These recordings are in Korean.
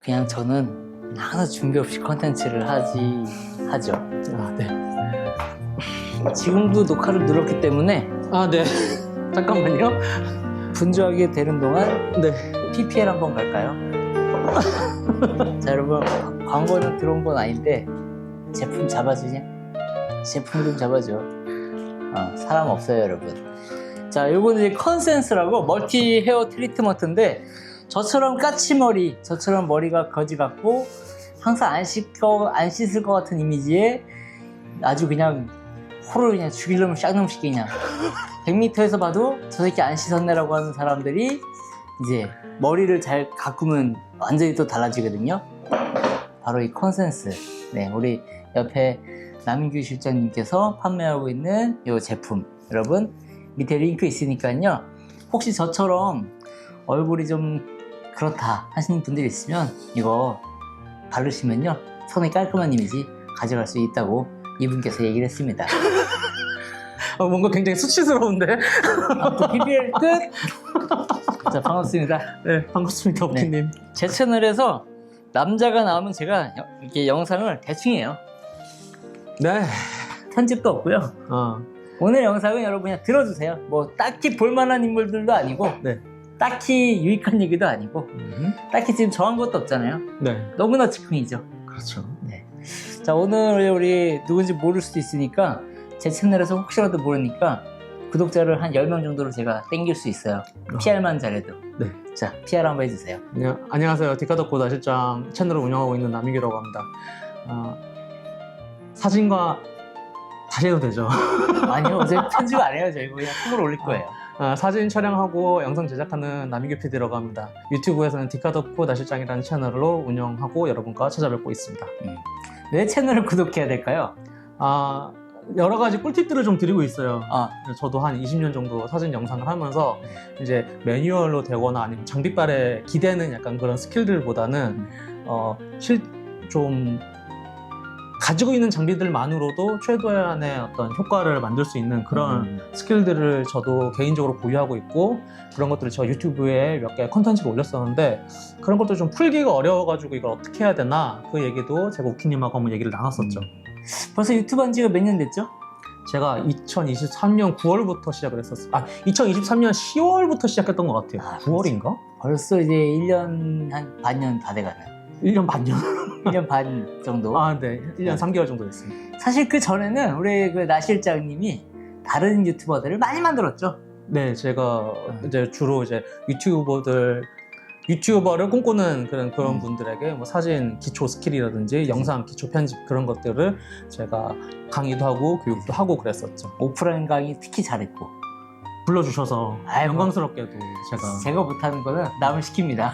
그냥 저는 항상 준비 없이 컨텐츠를 하죠. 아, 네. 지금도 녹화를 눌렀기 때문에 아, 네. 잠깐만요. 분주하게 되는 동안 네. PPL 한번 갈까요? 자, 여러분, 광고는 들어온 건 아닌데 제품 잡아주냐? 제품 좀 잡아줘. 사람 없어요, 여러분. 자, 요거는 이제 컨센스라고 멀티 헤어 트리트먼트인데, 저처럼 까치머리, 저처럼 머리가 거지 같고 항상 안 씻을 것 같은 이미지에 아주 그냥 코를 그냥 죽일 놈을 샥놈 그냥 100m에서 봐도 저 새끼 안 씻었네라고 하는 사람들이 이제 머리를 잘 가꾸면 완전히 또 달라지거든요. 바로 이 컨센스. 네, 우리 옆에 남인규 실장님께서 판매하고 있는 이 제품, 여러분 밑에 링크 있으니까요, 혹시 저처럼 얼굴이 좀 그렇다 하시는 분들이 있으면 이거 바르시면요 손이 깔끔한 이미지 가져갈 수 있다고 이분께서 얘기를 했습니다. 뭔가 굉장히 수치스러운데? 또 PPL 끝! 자, 반갑습니다. 네, 반갑습니다, 오키님. 네. 제 채널에서 남자가 나오면 제가 이렇게 영상을 대충 해요. 네. 편집도 없고요. 오늘 영상은 여러분 그냥 들어주세요. 뭐 딱히 볼만한 인물들도 아니고, 네. 딱히 유익한 얘기도 아니고, 딱히 지금 정한 것도 없잖아요. 네. 너무나 즉흥이죠. 그렇죠. 네. 자, 오늘 우리 누군지 모를 수도 있으니까 제 채널에서 혹시라도 모르니까 구독자를 한 10명 정도로 제가 땡길 수 있어요. PR만 잘해도. 네. 자, PR 한번 해주세요. 네. 안녕하세요. 디카덕고다 실장 채널을 운영하고 있는 남인규라고 합니다. 사진과 다시 해도 되죠? 아니요, 어차피 편집 안 해요. 저희 그냥 톡으로 올릴 거예요. 사진 촬영하고 영상 제작하는 남인규 PD라고 합니다. 유튜브에서는 디카덕고다 실장이라는 채널로 운영하고 여러분과 찾아뵙고 있습니다. 왜 채널을 구독해야 될까요? 여러 가지 꿀팁들을 좀 드리고 있어요. 저도 한 20년 정도 사진 영상을 하면서 이제 매뉴얼로 되거나 아니면 장비빨에 기대는 약간 그런 스킬들보다는 좀 가지고 있는 장비들만으로도 최대한의 어떤 효과를 만들 수 있는 그런 스킬들을 저도 개인적으로 보유하고 있고, 그런 것들을 제가 유튜브에 몇 개 컨텐츠를 올렸었는데 그런 것들 좀 풀기가 어려워가지고 이걸 어떻게 해야 되나, 그 얘기도 제가 우키님하고 한번 얘기를 나눴었죠. 벌써 유튜브 한 지가 몇 년 됐죠? 제가 2023년 9월부터 시작을 했었어요. 2023년 10월부터 시작했던 것 같아요. 9월인가? 벌써 이제 1년 한 반년 다 돼가는. 1년 반년? 1년 반 정도? 네. 1년 3개월 정도 됐습니다. 사실 그 전에는 우리 그 나 실장님이 다른 유튜버들을 많이 만들었죠? 네, 제가 이제 주로 이제 유튜버를 꿈꾸는 그런 분들에게 뭐 사진 기초 스킬이라든지 영상 기초 편집 그런 것들을 제가 강의도 하고 교육도 하고 그랬었죠. 오프라인 강의 특히 잘했고, 불러주셔서 영광스럽게도 제가 못하는 거는 남을 시킵니다.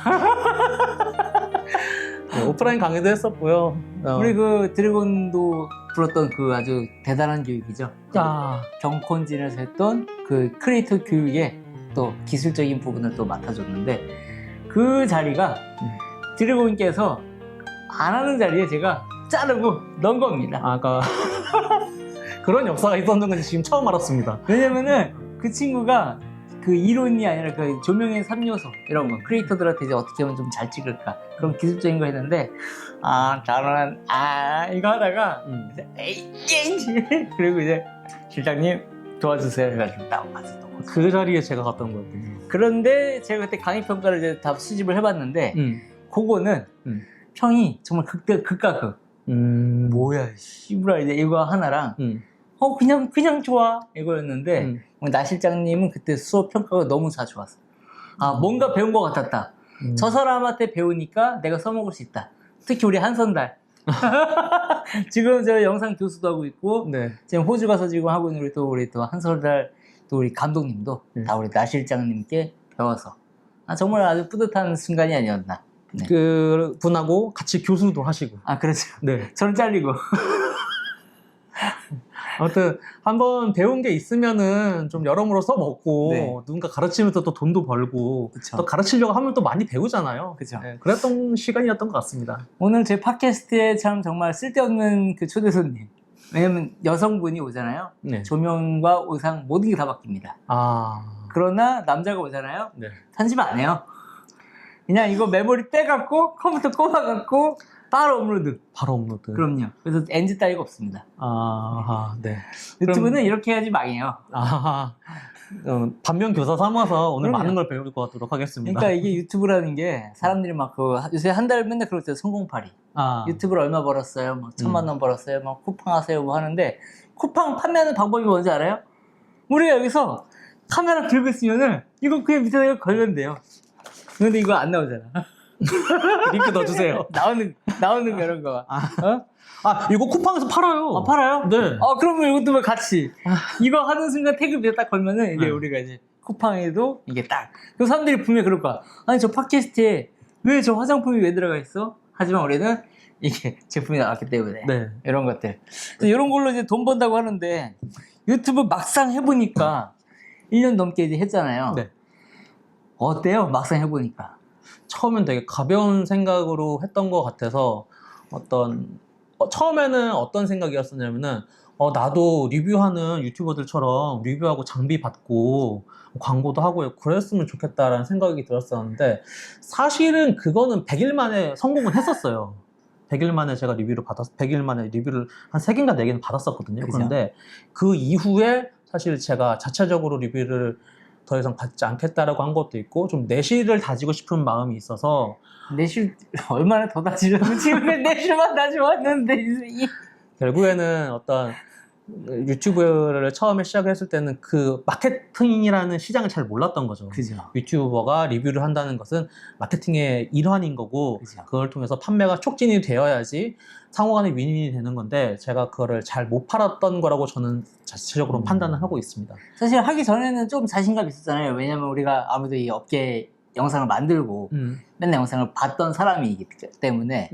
네, 오프라인 강의도 했었고요. 우리 그 드래곤도 불렀던 그 아주 대단한 교육이죠. 경콘진에서 했던 그 크리에이터 교육에 또 기술적인 부분을 또 맡아줬는데, 그 자리가 드래곤께서 안 하는 자리에 제가 자르고 넣은 겁니다. 그런 역사가 있었는 건지 지금 처음 알았습니다. 왜냐면은 그 친구가 그 이론이 아니라 그 조명의 3요소 이런 거, 크리에이터들한테 이제 어떻게 하면 좀 잘 찍을까, 그런 기술적인 거 했는데, 저는 이거 하다가 에이 그리고 이제 실장님 도와주세요 해가지고 딱 가서 그 자리에 제가 갔던 거였군요. 그런데 제가 그때 강의 평가를 이제 다 수집을 해봤는데, 그거는 평이 정말 극과 극. 뭐야 씨부라 이제 이거 하나랑 그냥 좋아 이거였는데, 나 실장님은 그때 수업 평가가 너무 다 좋았어. 뭔가 배운 것 같았다. 저 사람한테 배우니까 내가 써먹을 수 있다. 특히 우리 한선달. 지금 제가 영상 교수도 하고 있고, 지금 호주 가서 지금 하고 있는 우리 또 한선달 또 우리 감독님도 다 우리 나 실장님께 배워서 정말 아주 뿌듯한 순간이 아니었나. 네. 그 분하고 같이 교수도 하시고. 그렇죠. 네. 저는 잘리고. 아무튼 한번 배운 게 있으면은 좀 여러모로 써먹고, 누군가 가르치면서 또 돈도 벌고, 또 가르치려고 하면 또 많이 배우잖아요. 그렇죠. 그랬던 시간이었던 것 같습니다. 오늘 제 팟캐스트에 참 정말 쓸데없는 그 초대 손님. 왜냐면 여성분이 오잖아요. 조명과 의상 모든 게 다 바뀝니다. 그러나 남자가 오잖아요. 편집 안 해요. 그냥 이거 메모리 빼갖고 컴퓨터 꼽아갖고 바로 업로드. 바로 업로드. 그럼요. 그래서 NG 따위가 없습니다. 네. 유튜브는 그럼- 이렇게 해야지 망해요. 반면 교사 삼아서 오늘 그럼요. 많은 걸 배우고 가도록 하겠습니다. 그러니까 이게 유튜브라는 게 사람들이 막 요새 한 달 맨날 그럴 때 성공팔이. 유튜브를 얼마 벌었어요? 뭐 1,000만 원 벌었어요? 뭐 쿠팡 하세요? 뭐 하는데 쿠팡 판매하는 방법이 뭔지 알아요? 우리가 여기서 카메라 들고 있으면은 이거 그냥 밑에다가 걸면 돼요. 근데 이거 안 나오잖아. 링크 넣어주세요. 나오는 거 이런 거. 이거 쿠팡에서 팔아요. 팔아요? 네. 그러면 이것도 뭐 같이. 이거 하는 순간 태그 밑에 딱 걸면은 이게 네. 우리가 이제 쿠팡에도 이게 딱. 그 사람들이 분명히 그럴 거야. 아니, 저 팟캐스트에 왜 저 화장품이 왜 들어가 있어? 하지만 우리는 이게 제품이 나왔기 때문에. 네. 이런 것들. 그래서 이런 걸로 이제 돈 번다고 하는데 유튜브 막상 해보니까 1년 넘게 이제 했잖아요. 네. 어때요? 막상 해보니까. 처음엔 되게 가벼운 생각으로 했던 것 같아서 처음에는 어떤 생각이었었냐면은 나도 리뷰하는 유튜버들처럼 리뷰하고 장비 받고 광고도 하고 그랬으면 좋겠다라는 생각이 들었었는데 사실은 그거는 100일 만에 성공은 했었어요. 100일 만에 제가 100일 만에 리뷰를 한 3개인가 4개는 받았었거든요. 그죠? 그런데 그 이후에 사실 제가 자체적으로 리뷰를 더 이상 받지 않겠다라고 한 것도 있고 좀 내실을 다지고 싶은 마음이 있어서 내실 얼마나 더 다지려면 지금 내실만 다지고 왔는데 결국에는 어떤 유튜브를 처음에 시작했을 때는 그 마케팅이라는 시장을 잘 몰랐던 거죠. 그죠. 유튜버가 리뷰를 한다는 것은 마케팅의 일환인 거고 그죠. 그걸 통해서 판매가 촉진이 되어야지 상호간의 윈윈이 되는 건데 제가 그거를 잘 못 팔았던 거라고 저는 자체적으로 판단을 하고 있습니다. 사실 하기 전에는 좀 자신감 있었잖아요. 왜냐면 우리가 아무래도 이 업계 영상을 만들고 맨날 영상을 봤던 사람이기 때문에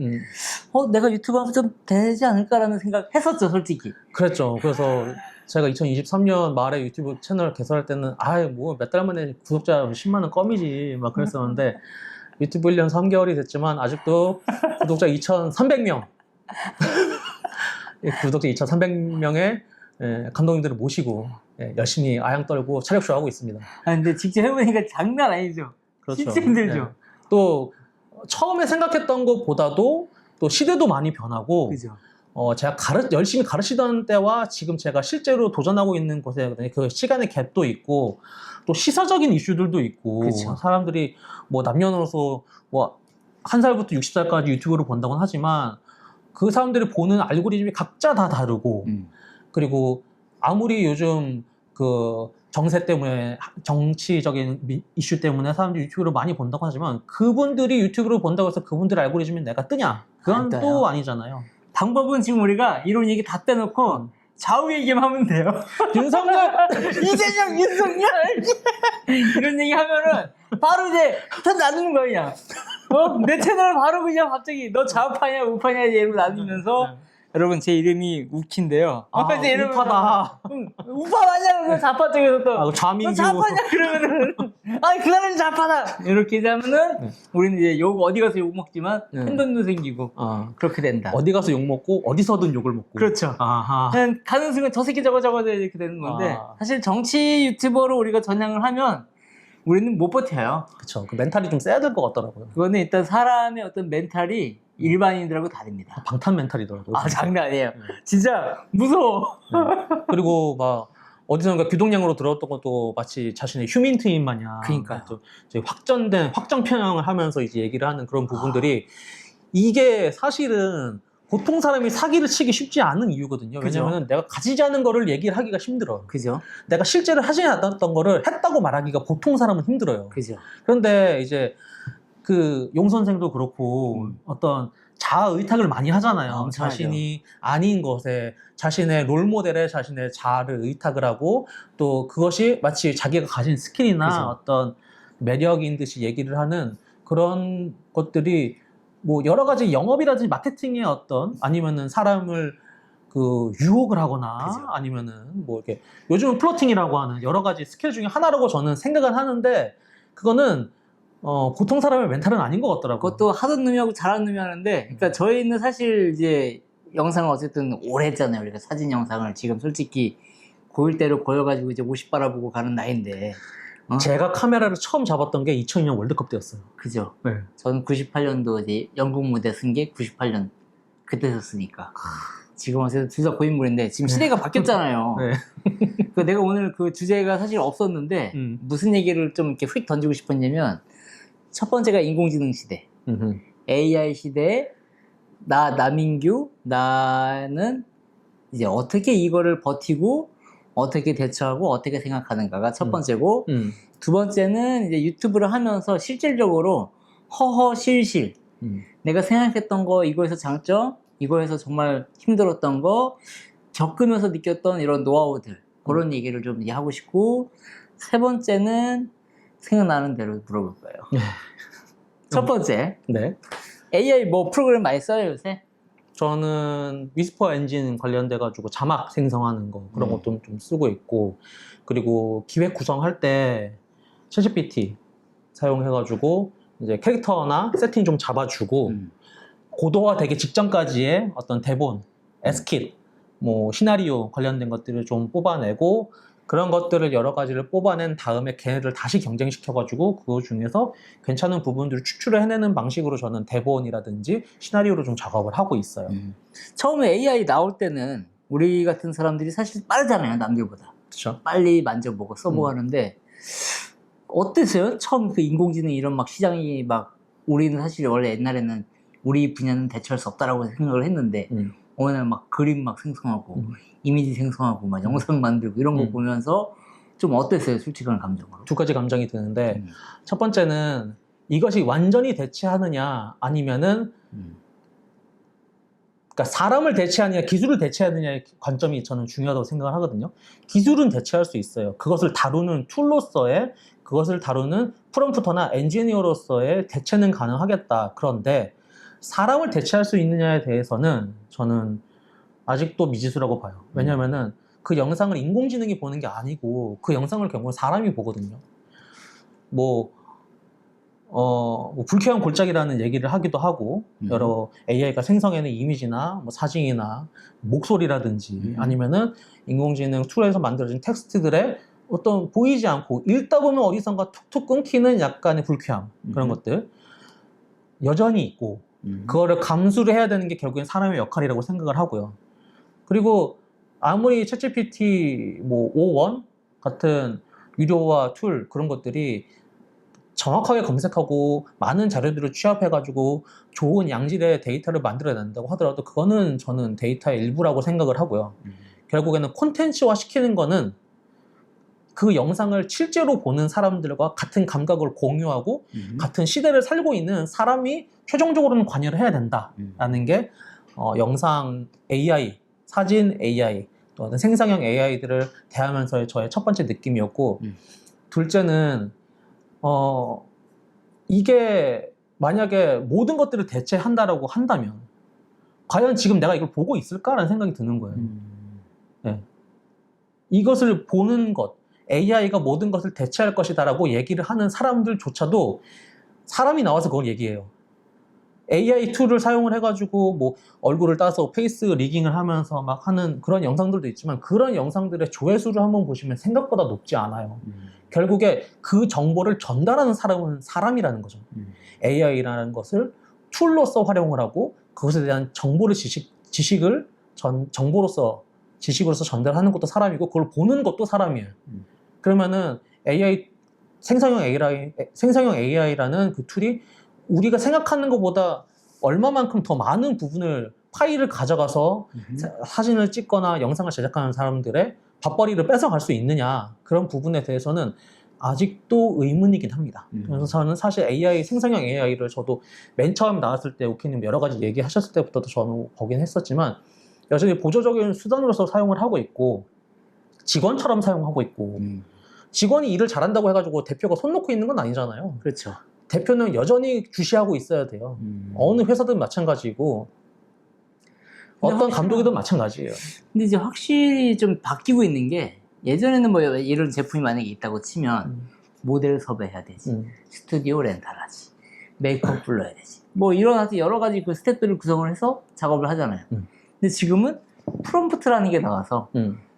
내가 유튜브 하면 좀 되지 않을까라는 생각 했었죠, 솔직히. 그랬죠. 그래서 제가 2023년 말에 유튜브 채널 개설할 때는 뭐 몇 달 만에 구독자 10만은 껌이지 막 그랬었는데 유튜브 1년 3개월이 됐지만 아직도 구독자 2,300명 구독자 2,300명의 감독님들을 모시고 열심히 아양 떨고 차력쇼 하고 있습니다. 근데 직접 해보니까 장난 아니죠. 그렇죠. 진짜 힘들죠. 또 처음에 생각했던 것보다도 또 시대도 많이 변하고 그죠. 제가 열심히 가르치던 때와 지금 제가 실제로 도전하고 있는 곳에 그 시간의 갭도 있고 또 시사적인 이슈들도 있고 그쵸. 사람들이 뭐 남녀노소 뭐 1살부터 60살까지 유튜브를 본다고는 하지만 그 사람들이 보는 알고리즘이 각자 다 다르고 그리고 아무리 요즘 그 정세 때문에 정치적인 이슈 때문에 사람들이 유튜브를 많이 본다고 하지만 그분들이 유튜브를 본다고 해서 그분들의 알고리즘이 내가 뜨냐? 그건 안 또 떠요. 아니잖아요. 방법은 지금 우리가 이런 얘기 다 빼놓고 좌우 얘기만 하면 돼요. 윤석열! 이재명, 윤석열! 이런 얘기 하면은 바로 이제 다 나누는 거야. 내 채널을 바로 그냥 갑자기 너 좌파냐 우파냐 이러고 나누면서 여러분 제 이름이 우키인데요. 이제 이러면서 우파다. 우파 맞냐? 그래서 좌파 쪽에서 또 좌민규. 너 좌파냐? 그러면은 아니 그 사람이 좌파다. 이렇게 하면은 우리는 이제 욕 어디 가서 욕 먹지만 팬덤도 생기고 그렇게 된다. 어디 가서 욕 먹고 어디서든 욕을 먹고. 그렇죠. 아하. 그냥 가는 순간 저 새끼 저거 이렇게 되는 건데 사실 정치 유튜버로 우리가 전향을 하면 우리는 못 버텨요. 그쵸. 그 멘탈이 좀 세야 될 것 같더라고요. 그거는 일단 사람의 어떤 멘탈이 일반인들하고 다릅니다. 방탄 멘탈이더라고요. 장난 아니에요. 진짜 무서워. 그리고 막 어디선가 귀동냥으로 들어왔던 것도 마치 자신의 휴민트인 마냥 그러니까요. 또 이제 확정 편향을 하면서 이제 얘기를 하는 그런 부분들이 이게 사실은 보통 사람이 사기를 치기 쉽지 않은 이유거든요. 그죠. 왜냐하면 내가 가지지 않은 거를 얘기를 하기가 힘들어요. 그죠? 내가 실제로 하지 않았던 거를 했다고 말하기가 보통 사람은 힘들어요. 그죠? 그런데 이제 그 용 선생도 그렇고 어떤 자아 의탁을 많이 하잖아요. 엄청 자신이 아닌 것에 자신의 롤모델에 자신의 자아를 의탁을 하고 또 그것이 마치 자기가 가진 스킬이나 그죠. 어떤 매력인 듯이 얘기를 하는 그런 것들이 뭐 여러 가지 영업이라든지 마케팅의 어떤 아니면은 사람을 그 유혹을 하거나 그죠. 아니면은 뭐 이렇게 요즘은 플로팅이라고 하는 여러 가지 스킬 중에 하나라고 저는 생각을 하는데 그거는 보통 사람의 멘탈은 아닌 것 같더라고요. 그것도 하던 놈이 하고 잘하는 놈이 하는데, 그러니까 저희는 사실 이제 영상을 어쨌든 오래 했잖아요. 우리가 사진 영상을 지금 솔직히 고일 대로 고여가지고 이제 50 바라보고 가는 나이인데, 제가 카메라를 처음 잡았던 게 2002년 월드컵 때였어요. 그죠? 네. 저는 98년도 이제 영국 무대 쓴 게 98년 그때 썼으니까. 지금 와서 둘 다 고인물인데 지금 시대가 바뀌었잖아요. 네. 그 내가 오늘 그 주제가 사실 없었는데 무슨 얘기를 좀 이렇게 휙 던지고 싶었냐면 첫 번째가 인공지능 시대, AI 시대에 나민규, 나는 이제 어떻게 이거를 버티고 어떻게 대처하고 어떻게 생각하는가가 첫 번째고 두 번째는 이제 유튜브를 하면서 실질적으로 허허실실 내가 생각했던 거 이거에서 장점, 이거에서 정말 힘들었던 거 겪으면서 느꼈던 이런 노하우들 그런 얘기를 좀 이제 하고 싶고 세 번째는 생각나는 대로 물어볼 거예요. 첫 번째 네. AI 뭐 프로그램 많이 써요 요새? 저는 위스퍼 엔진 관련돼 가지고 자막 생성하는 거 그런 것도 좀 쓰고 있고 그리고 기획 구성할 때 챗GPT 사용해 가지고 이제 캐릭터나 세팅 좀 잡아주고 고도화 되기 직전까지의 어떤 대본, 에스킷, 뭐 시나리오 관련된 것들을 좀 뽑아내고 그런 것들을 여러 가지를 뽑아낸 다음에 걔네들 다시 경쟁시켜가지고 그거 중에서 괜찮은 부분들을 추출을 해내는 방식으로 저는 대본이라든지 시나리오를 좀 작업을 하고 있어요. 처음에 AI 나올 때는 우리 같은 사람들이 사실 빠르잖아요, 남들보다. 그렇죠. 빨리 만져보고 써보고 하는데 어땠어요? 처음 그 인공지능 이런 막 시장이 막 우리는 사실 원래 옛날에는 우리 분야는 대처할 수 없다라고 생각을 했는데 어느 날 막 그림 막 생성하고 이미지 생성하고 막 영상 만들고 이런 거 보면서 좀 어땠어요? 솔직한 감정으로. 두 가지 감정이 드는데 첫 번째는 이것이 완전히 대체하느냐 아니면은 그러니까 사람을 대체하느냐 기술을 대체하느냐의 관점이 저는 중요하다고 생각을 하거든요. 기술은 대체할 수 있어요. 그것을 다루는 툴로서의 그것을 다루는 프롬프터나 엔지니어로서의 대체는 가능하겠다. 그런데 사람을 대체할 수 있느냐에 대해서는 저는 아직도 미지수라고 봐요. 왜냐면은 그 영상을 인공지능이 보는 게 아니고 그 영상을 결국은 사람이 보거든요. 뭐 불쾌한 골짜기라는 얘기를 하기도 하고 여러 AI가 생성해낸 이미지나 뭐 사진이나 목소리라든지 아니면은 인공지능 툴에서 만들어진 텍스트들의 어떤 보이지 않고 읽다 보면 어디선가 툭툭 끊기는 약간의 불쾌함 그런 것들 여전히 있고 그거를 감수를 해야 되는 게 결국엔 사람의 역할이라고 생각을 하고요. 그리고 아무리 챗GPT 뭐 5원 같은 유료화 툴 그런 것들이 정확하게 검색하고 많은 자료들을 취합해가지고 좋은 양질의 데이터를 만들어낸다고 하더라도 그거는 저는 데이터의 일부라고 생각을 하고요. 결국에는 콘텐츠화 시키는 거는 그 영상을 실제로 보는 사람들과 같은 감각을 공유하고 같은 시대를 살고 있는 사람이 최종적으로는 관여를 해야 된다라는 게 영상 AI, 사진 AI, 또 어떤 생성형 AI들을 대하면서의 저의 첫 번째 느낌이었고 둘째는 이게 만약에 모든 것들을 대체한다라고 한다면 과연 지금 내가 이걸 보고 있을까라는 생각이 드는 거예요. 네. 이것을 보는 것, AI가 모든 것을 대체할 것이다라고 얘기를 하는 사람들조차도 사람이 나와서 그걸 얘기해요. AI 툴을 사용을 해가지고 뭐 얼굴을 따서 페이스 리깅을 하면서 막 하는 그런 영상들도 있지만 그런 영상들의 조회수를 한번 보시면 생각보다 높지 않아요. 결국에 그 정보를 전달하는 사람은 사람이라는 거죠. AI라는 것을 툴로서 활용을 하고 그것에 대한 정보를 정보로서 지식으로서 전달하는 것도 사람이고 그걸 보는 것도 사람이에요. 그러면은 생성형 AI라는 그 툴이 우리가 생각하는 것보다 얼마만큼 더 많은 부분을 파일을 가져가서 사진을 찍거나 영상을 제작하는 사람들의 밥벌이를 뺏어갈 수 있느냐 그런 부분에 대해서는 아직도 의문이긴 합니다. 그래서 저는 사실 생성형 AI를 저도 맨 처음 나왔을 때 오키님 여러 가지 얘기하셨을 때부터도 저는 보긴 했었지만 여전히 보조적인 수단으로서 사용을 하고 있고 직원처럼 사용하고 있고 직원이 일을 잘한다고 해가지고 대표가 손 놓고 있는 건 아니잖아요. 그렇죠. 대표는 여전히 주시하고 있어야 돼요. 어느 회사든 마찬가지고 어떤 감독이든 마찬가지예요. 근데 이제 확실히 좀 바뀌고 있는 게 예전에는 뭐 이런 제품이 만약에 있다고 치면 모델 섭외해야 되지, 스튜디오 렌탈하지, 메이크업 불러야 되지, 뭐 이런 여러 가지 그 스텝들을 구성을 해서 작업을 하잖아요. 근데 지금은 프롬프트라는 게 나와서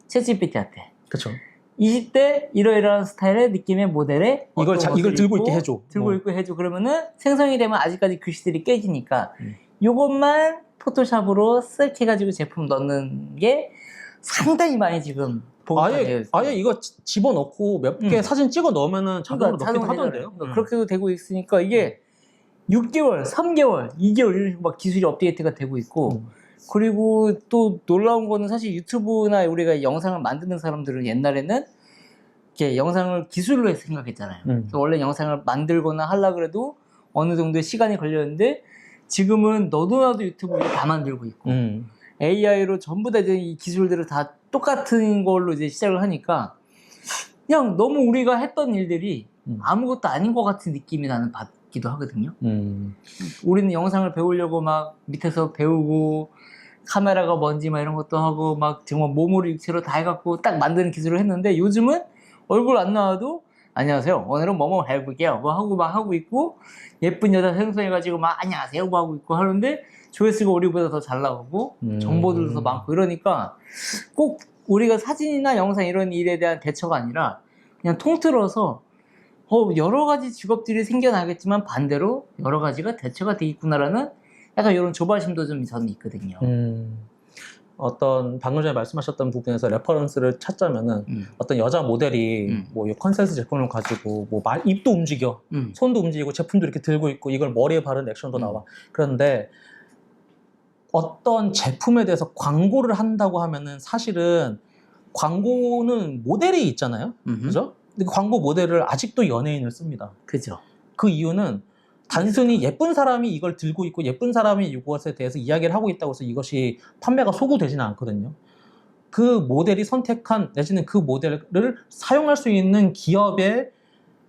챗GPT한테 그렇죠. 20대 이러이러한 스타일의 느낌의 모델에 이걸 어떤 이걸 옷을 들고 입고, 있게 해줘. 들고 있고 해줘. 그러면은 생성이 되면 아직까지 글씨들이 깨지니까 요것만 포토샵으로 쓱 해가지고 제품 넣는 게 상당히 많이 지금 보급되어 아예 있어요. 아예 이거 집어넣고 몇 개 사진 찍어 넣으면은 자동으로 넣기도 자동으로 하던데요. 되잖아요. 그러니까 그렇게도 되고 있으니까 이게 6개월, 3개월, 2개월 이런 식으로 막 기술이 업데이트가 되고 있고 그리고 또 놀라운 거는 사실 유튜브나 우리가 영상을 만드는 사람들은 옛날에는 이렇게 영상을 기술로 해서 생각했잖아요. 그래서 원래 영상을 만들거나 하려고 그래도 어느 정도의 시간이 걸렸는데 지금은 너도 나도 유튜브를 다 만들고 있고 AI로 전부 다 이제 이 기술들을 다 똑같은 걸로 이제 시작을 하니까 그냥 너무 우리가 했던 일들이 아무것도 아닌 것 같은 느낌이 나는 받기도 하거든요. 우리는 영상을 배우려고 막 밑에서 배우고 카메라가 뭔지 막 이런 것도 하고 막 정말 몸으로 육체로 다 해갖고 딱 만드는 기술을 했는데 요즘은 얼굴 안 나와도 안녕하세요 오늘은 뭐뭐 해볼게요 뭐 하고 막 하고 있고 예쁜 여자 생성해가지고 막 안녕하세요 뭐 하고 있고 하는데 조회수가 우리보다 더 잘 나오고 정보들도 더 많고 이러니까 꼭 우리가 사진이나 영상 이런 일에 대한 대처가 아니라 그냥 통틀어서 여러 가지 직업들이 생겨나겠지만 반대로 여러 가지가 대처가 돼 있구나라는 약간 이런 조바심도 좀 저는 있거든요. 어떤 방금 전에 말씀하셨던 부분에서 레퍼런스를 찾자면은 어떤 여자 모델이 뭐 컨센스 제품을 가지고 뭐 입도 움직여 손도 움직이고 제품도 이렇게 들고 있고 이걸 머리에 바르는 액션도 나와. 그런데 어떤 제품에 대해서 광고를 한다고 하면은 사실은 광고는 모델이 있잖아요. 그죠? 근데 그 광고 모델을 아직도 연예인을 씁니다. 그죠. 그 이유는 단순히 예쁜 사람이 이걸 들고 있고 예쁜 사람이 이것에 대해서 이야기를 하고 있다고 해서 이것이 판매가 소구되지는 않거든요. 그 모델이 선택한 내지는 그 모델을 사용할 수 있는 기업의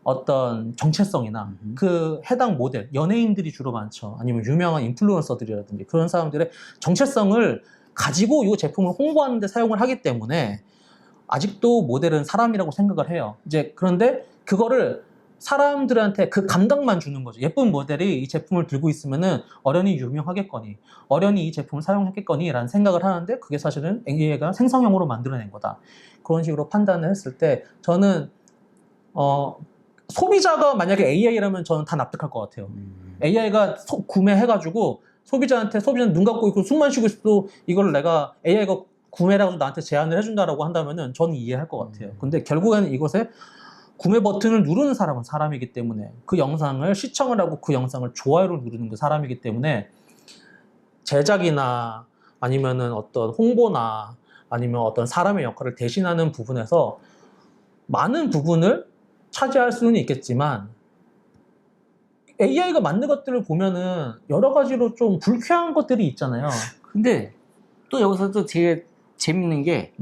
어떤 정체성이나 그 해당 모델, 연예인들이 주로 많죠. 아니면 유명한 인플루언서들이라든지 그런 사람들의 정체성을 가지고 이 제품을 홍보하는 데 사용을 하기 때문에 아직도 모델은 사람이라고 생각을 해요. 이제 그런데 그거를 사람들한테 그 감각만 주는 거죠. 예쁜 모델이 이 제품을 들고 있으면은 어련히 유명하겠거니, 어련히 이 제품을 사용했겠거니 라는 생각을 하는데 그게 사실은 AI가 생성형으로 만들어낸 거다. 그런 식으로 판단을 했을 때 저는 소비자가 만약에 AI라면 저는 다 납득할 것 같아요. AI가 구매해가지고 소비자는 눈 감고 있고 숨만 쉬고 있어도 이걸 내가 AI가 구매라고 나한테 제안을 해준다라고 한다면은 저는 이해할 것 같아요. 근데 결국에는 이것에 구매 버튼을 누르는 사람은 사람이기 때문에 그 영상을 시청을 하고 그 영상을 좋아요를 누르는 그 사람이기 때문에 제작이나 아니면은 어떤 홍보나 아니면 어떤 사람의 역할을 대신하는 부분에서 많은 부분을 차지할 수는 있겠지만 AI가 만든 것들을 보면은 여러 가지로 좀 불쾌한 것들이 있잖아요. 근데 또 여기서 또 되게 재밌는 게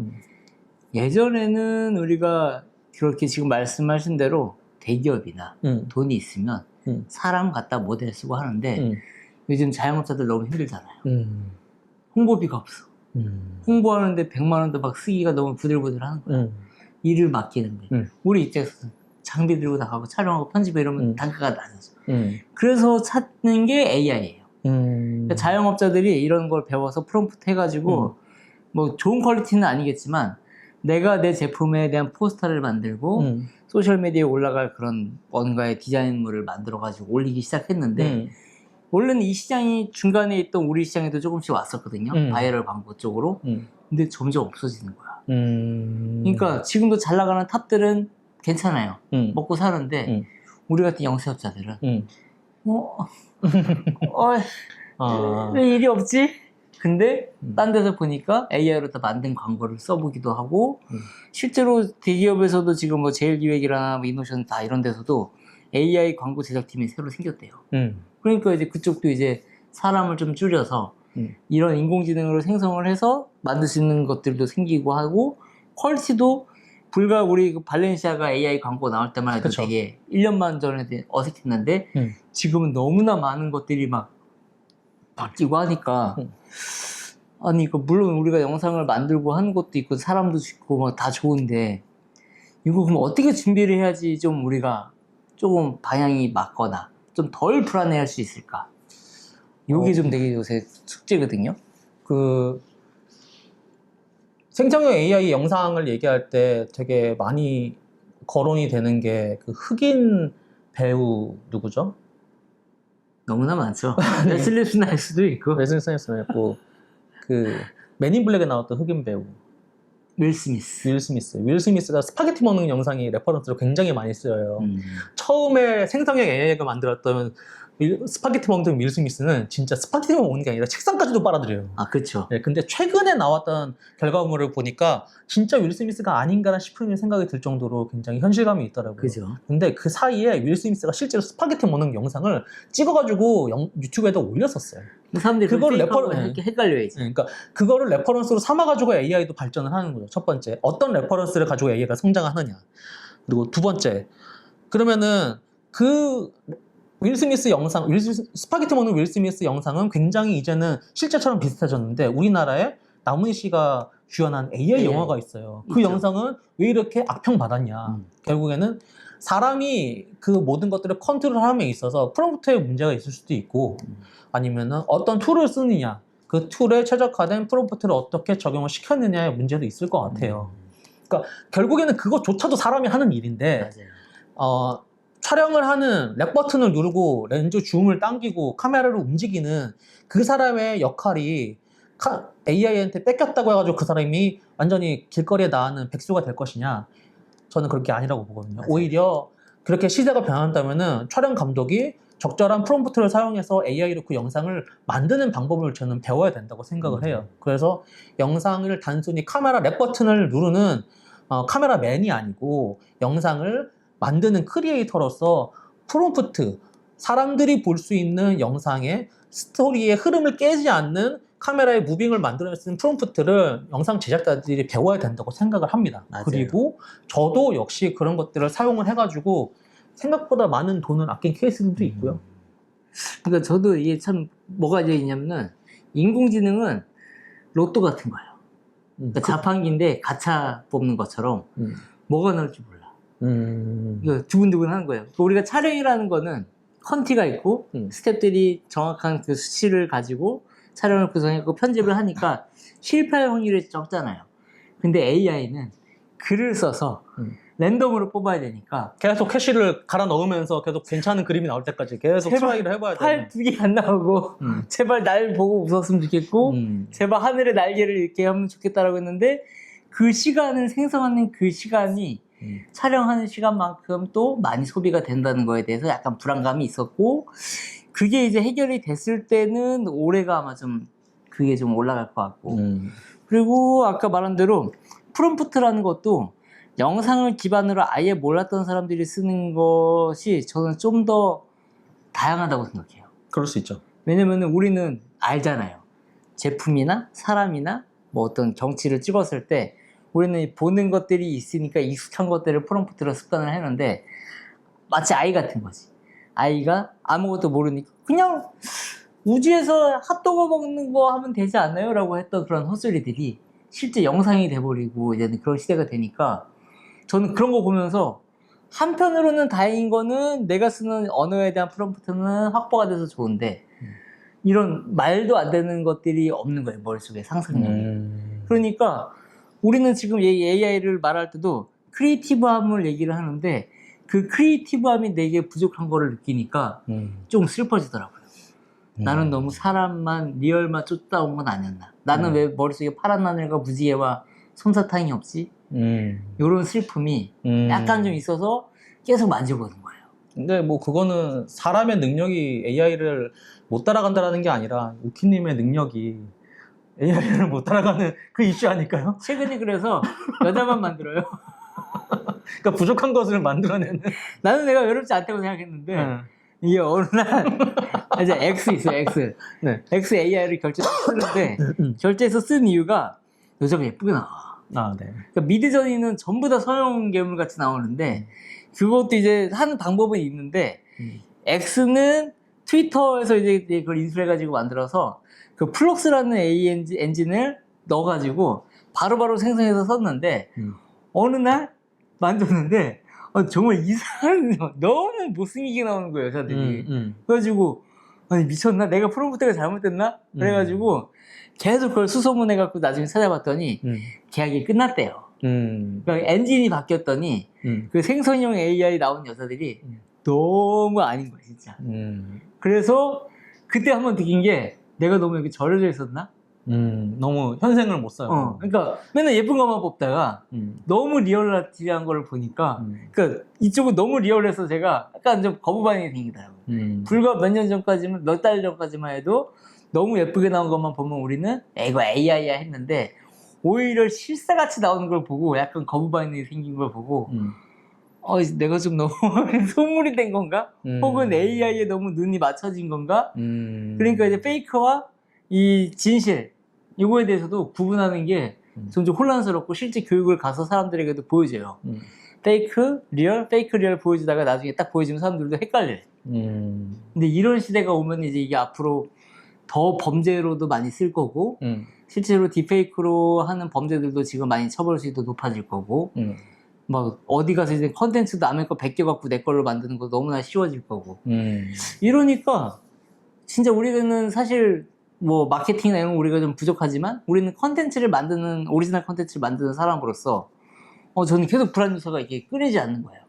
예전에는 우리가 그렇게 지금 말씀하신 대로 대기업이나 돈이 있으면 사람 갖다 모델 쓰고 하는데 요즘 자영업자들 너무 힘들잖아요. 홍보비가 없어. 홍보하는데 100만 원도 막 쓰기가 너무 부들부들하는 거야. 일을 맡기는데 우리 입장에서는 장비 들고 나가고 촬영하고 편집해 이러면 단가가 낮아져. 그래서 찾는 게 AI예요. 그러니까 자영업자들이 이런 걸 배워서 프롬프트 해가지고 뭐 좋은 퀄리티는 아니겠지만 내가 내 제품에 대한 포스터를 만들고 소셜미디어에 올라갈 그런 뭔가의 디자인물을 만들어가지고 올리기 시작했는데 원래는 이 시장이 중간에 있던 우리 시장에도 조금씩 왔었거든요. 바이럴 광고 쪽으로. 근데 점점 없어지는 거야. 그러니까 지금도 잘 나가는 탑들은 괜찮아요. 먹고 사는데 우리 같은 영세업자들은 왜 일이 없지? 근데 딴 데서 보니까 AI로 다 만든 광고를 써보기도 하고 실제로 대기업에서도 지금 뭐 제일기획이나 뭐 이노션 다 이런 데서도 AI 광고 제작팀이 새로 생겼대요. 그러니까 이제 그쪽도 이제 사람을 좀 줄여서 이런 인공지능으로 생성을 해서 만들 수 있는 것들도 생기고 하고 퀄리티도 불과 우리 그 발렌시아가 AI 광고 나올 때만 해도 그쵸. 되게 1년만 전에 어색했는데 지금은 너무나 많은 것들이 막 바뀌고 하니까 아니 그 물론 우리가 영상을 만들고 하는 것도 있고 사람도 있고 막 다 좋은데 이거 그럼 어떻게 준비를 해야지 좀 우리가 조금 방향이 맞거나 좀 덜 불안해할 수 있을까? 이게 좀 되게 요새 숙제거든요. 그 생성형 AI 영상을 얘기할 때 되게 많이 거론이 되는 게 그 흑인 배우 누구죠? 너무나 많죠. 웨슬리 스나이스도 있고 웨슬리 스나이스였고 그 맨인 블랙에 나왔던 흑인 배우 윌 스미스. 윌 스미스가 스파게티 먹는 영상이 레퍼런스로 굉장히 많이 쓰여요. 처음에 생성형 AI가 만들었던 스파게티 먹는 윌 스미스는 진짜 스파게티만 먹는 게 아니라 책상까지도 빨아들여요. 아, 그렇죠. 네, 근데 최근에 나왔던 결과물을 보니까 진짜 윌 스미스가 아닌가 싶은 생각이 들 정도로 굉장히 현실감이 있더라고요. 그죠. 근데 그 사이에 윌 스미스가 실제로 스파게티 먹는 영상을 찍어가지고 유튜브에다 올렸었어요. 사람들이 그거를 이렇게 헷갈려야지. 그러니까 그거를 레퍼런스로 삼아가지고 AI도 발전을 하는 거죠. 첫 번째, 어떤 레퍼런스를 가지고 AI가 성장하느냐. 그리고 두 번째, 그러면은 그 윌 스미스 영상, 스파게티 먹는 윌 스미스 영상은 굉장히 이제는 실제처럼 비슷해졌는데 우리나라에 남은 씨가 주연한 AI 영화가 있어요. 그 있죠. 영상은 왜 이렇게 악평받았냐. 결국에는 사람이 그 모든 것들을 컨트롤함에 있어서 프롬프트에 문제가 있을 수도 있고 아니면은 어떤 툴을 쓰느냐, 그 툴에 최적화된 프롬프트를 어떻게 적용을 시켰느냐의 문제도 있을 것 같아요. 그러니까 결국에는 그것조차도 사람이 하는 일인데 맞아요. 촬영을 하는 렉 버튼을 누르고 렌즈 줌을 당기고 카메라를 움직이는 그 사람의 역할이 AI한테 뺏겼다고 해가지고 그 사람이 완전히 길거리에 나가는 백수가 될 것이냐? 저는 그렇게 아니라고 보거든요. 맞아요. 오히려 그렇게 시대가 변한다면은 촬영 감독이 적절한 프롬프트를 사용해서 AI로 그 영상을 만드는 방법을 저는 배워야 된다고 생각을 해요. 그래서 영상을 단순히 카메라 렉 버튼을 누르는 카메라맨이 아니고 영상을 만드는 크리에이터로서 프롬프트, 사람들이 볼 수 있는 영상의 스토리의 흐름을 깨지 않는 카메라의 무빙을 만들어낼 수 있는 프롬프트를 영상 제작자들이 배워야 된다고 생각을 합니다. 맞아요. 그리고 저도 역시 그런 것들을 사용을 해가지고 생각보다 많은 돈을 아낀 케이스들도 있고요. 그러니까 저도 이게 참 뭐가 이제 있냐면은 인공지능은 로또 같은 거예요. 그러니까 자판기인데 가차 뽑는 것처럼 뭐가 나올지 몰라. 이거 두근두근 하는 거예요. 우리가 촬영이라는 거는 컨티가 있고 스태프들이 정확한 그 수치를 가지고 촬영을 구성했고 편집을 하니까 실패할 확률이 적잖아요. 근데 AI는 글을 써서 랜덤으로 뽑아야 되니까 계속 캐시를 갈아 넣으면서 계속 괜찮은 그림이 나올 때까지 계속 트라이를 해봐야 팔 돼요. 두 개 안 나오고 제발 날 보고 웃었으면 좋겠고 제발 하늘의 날개를 이렇게 하면 좋겠다라고 했는데 그 시간을 생성하는 그 시간이 촬영하는 시간만큼 또 많이 소비가 된다는 거에 대해서 약간 불안감이 있었고 그게 이제 해결이 됐을 때는 올해가 아마 좀 그게 좀 올라갈 것 같고 그리고 아까 말한 대로 프롬프트라는 것도 영상을 기반으로 아예 몰랐던 사람들이 쓰는 것이 저는 좀 더 다양하다고 생각해요. 그럴 수 있죠. 왜냐면 우리는 알잖아요. 제품이나 사람이나 뭐 어떤 경치를 찍었을 때 우리는 보는 것들이 있으니까 익숙한 것들을 프롬프트로 습관을 했는데 마치 아이 같은 거지. 아이가 아무것도 모르니까 그냥 우주에서 핫도그 먹는 거 하면 되지 않나요? 라고 했던 그런 헛소리들이 실제 영상이 돼버리고 이제는 그런 시대가 되니까 저는 그런 거 보면서 한편으로는 다행인 거는 내가 쓰는 언어에 대한 프롬프트는 확보가 돼서 좋은데 이런 말도 안 되는 것들이 없는 거예요. 머릿속에 상상력이. 그러니까 우리는 지금 AI를 말할 때도 크리에이티브함을 얘기를 하는데 그 크리에이티브함이 내게 부족한 거를 느끼니까 좀 슬퍼지더라고요. 나는 너무 사람만 리얼만 쫓아온 건 아니었나. 나는 왜 머릿속에 파란 하늘과 무지개와 솜사탕이 없지? 이런 슬픔이 약간 좀 있어서 계속 만져보는 거예요. 근데 뭐 그거는 사람의 능력이 AI를 못 따라간다라는 게 아니라 우키님의 능력이 AI를 못 따라가는 그 이슈 아닐까요? 최근에 그래서 여자만 만들어요. 그러니까 부족한 것을 만들어내는. 나는 내가 외롭지 않다고 생각했는데 이게 어느 날 이제 X 있어요. X. 네. X AI를 결제했는데 결제해서 쓴 이유가 여자가 예쁘게 나와. 아, 네. 그러니까 미드저니는 전부 다 서양 괴물 같이 나오는데 그것도 이제 하는 방법은 있는데 X는 트위터에서 이제 그걸 인수해가지고 만들어서 그 플럭스라는 AI 엔진을 넣어가지고 바로바로 생성해서 썼는데 어느 날 만졌는데 정말 이상한 너무 못생기게 나오는 거예요 여자들이. 그래가지고 아니 미쳤나? 내가 프롬프트가 잘못됐나? 그래가지고 계속 그걸 수소문해갖고 나중에 찾아봤더니 계약이 끝났대요. 그러니까 엔진이 바뀌었더니 그 생성형 AI 나온 여자들이 너무 아닌 거야 진짜. 그래서 그때 한번 느낀 게 내가 너무 이렇게 절여져 있었나? 너무 현생을 못 살고. 그러니까 맨날 예쁜 것만 뽑다가 너무 리얼리티한 걸 보니까 그러니까 이쪽은 너무 리얼해서 제가 약간 좀 거부 반응이 생기더라고요. 불과 몇 년 전까지만 몇 달 전까지만 해도 너무 예쁘게 나온 것만 보면 우리는 이거 AI야 했는데 오히려 실사같이 나오는 걸 보고 약간 거부 반응이 생긴 걸 보고 내가 좀 너무 소물이 된 건가? 혹은 AI에 너무 눈이 맞춰진 건가? 그러니까 이제 페이크와 이 진실 이거에 대해서도 구분하는 게 점점 혼란스럽고 실제 교육을 가서 사람들에게도 보여줘요. 페이크, 리얼 보여주다가 나중에 딱 보여주면 사람들도 헷갈려요. 근데 이런 시대가 오면 이제 이게 앞으로 더 범죄로도 많이 쓸 거고 실제로 딥페이크로 하는 범죄들도 지금 많이 처벌수위도 높아질 거고 막 어디 가서 이제 컨텐츠도 남의 거 베껴갖고 내 걸로 만드는 거 너무나 쉬워질 거고 이러니까 진짜 우리는 사실 뭐 마케팅이나 이런 거 우리가 좀 부족하지만 우리는 컨텐츠를 만드는 오리지널 컨텐츠를 만드는 사람으로서 저는 계속 불안 요소가 이게 끊이지 않는 거예요.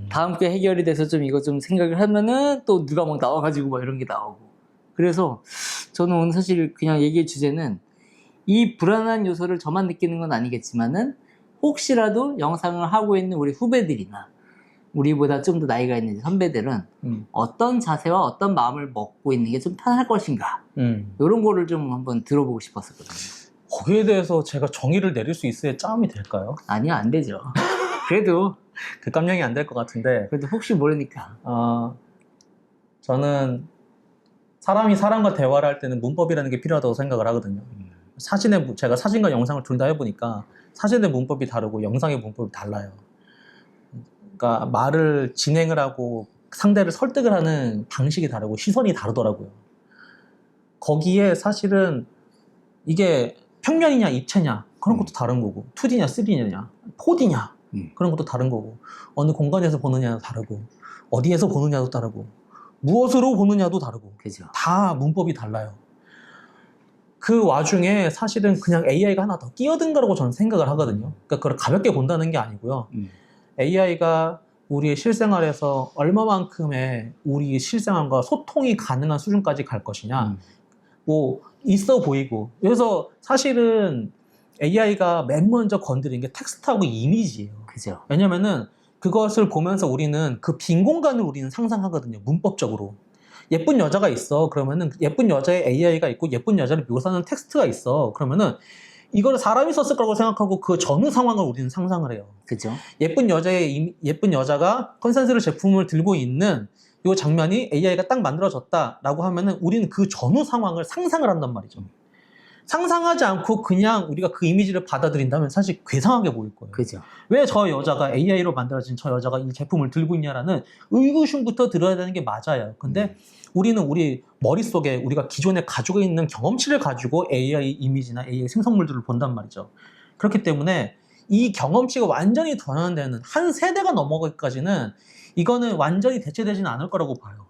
다음 게 해결이 돼서 좀 이거 좀 생각을 하면은 또 누가 막 나와가지고 막 이런 게 나오고 그래서 저는 오늘 사실 그냥 얘기의 주제는 이 불안한 요소를 저만 느끼는 건 아니겠지만은 혹시라도 영상을 하고 있는 우리 후배들이나 우리보다 좀 더 나이가 있는 선배들은 어떤 자세와 어떤 마음을 먹고 있는 게 좀 편할 것인가 이런 거를 좀 한번 들어보고 싶었었거든요. 거기에 대해서 제가 정의를 내릴 수 있어야 싸움이 될까요? 아니요, 안 되죠. 그래도 그 깜냥이 안 될 것 같은데 그래도 혹시 모르니까 저는 사람이 사람과 대화를 할 때는 문법이라는 게 필요하다고 생각을 하거든요. 제가 사진과 영상을 둘 다 해보니까 사진의 문법이 다르고 영상의 문법이 달라요. 그러니까 말을 진행을 하고 상대를 설득을 하는 방식이 다르고 시선이 다르더라고요. 거기에 사실은 이게 평면이냐 입체냐 그런 것도 다른 거고 2D냐 3D냐 4D냐 그런 것도 다른 거고 어느 공간에서 보느냐도 다르고 어디에서 보느냐도 다르고 무엇으로 보느냐도 다르고 그죠. 다 문법이 달라요. 그 와중에 사실은 그냥 AI가 하나 더 끼어든 거라고 저는 생각을 하거든요. 그러니까 그걸 가볍게 본다는 게 아니고요. AI가 우리의 실생활에서 얼마만큼의 우리 실생활과 소통이 가능한 수준까지 갈 것이냐 뭐 있어 보이고 그래서 사실은 AI가 맨 먼저 건드린 게 텍스트하고 이미지예요. 그죠. 왜냐면은 그것을 보면서 우리는 그 빈 공간을 우리는 상상하거든요. 문법적으로. 예쁜 여자가 있어. 그러면은 예쁜 여자의 AI가 있고 예쁜 여자를 묘사하는 텍스트가 있어. 그러면은 이걸 사람이 썼을 거라고 생각하고 그 전후 상황을 우리는 상상을 해요. 그죠. 예쁜 여자가 컨센서스 제품을 들고 있는 이 장면이 AI가 딱 만들어졌다라고 하면은 우리는 그 전후 상황을 상상을 한단 말이죠. 상상하지 않고 그냥 우리가 그 이미지를 받아들인다면 사실 괴상하게 보일 거예요. 그죠. 왜 저 여자가 AI로 만들어진 저 여자가 이 제품을 들고 있냐라는 의구심부터 들어야 되는 게 맞아요. 근데 우리는 우리 머릿속에 우리가 기존에 가지고 있는 경험치를 가지고 AI 이미지나 AI 생성물들을 본단 말이죠. 그렇기 때문에 이 경험치가 완전히 전환되는 한 세대가 넘어가기까지는 이거는 완전히 대체되지는 않을 거라고 봐요.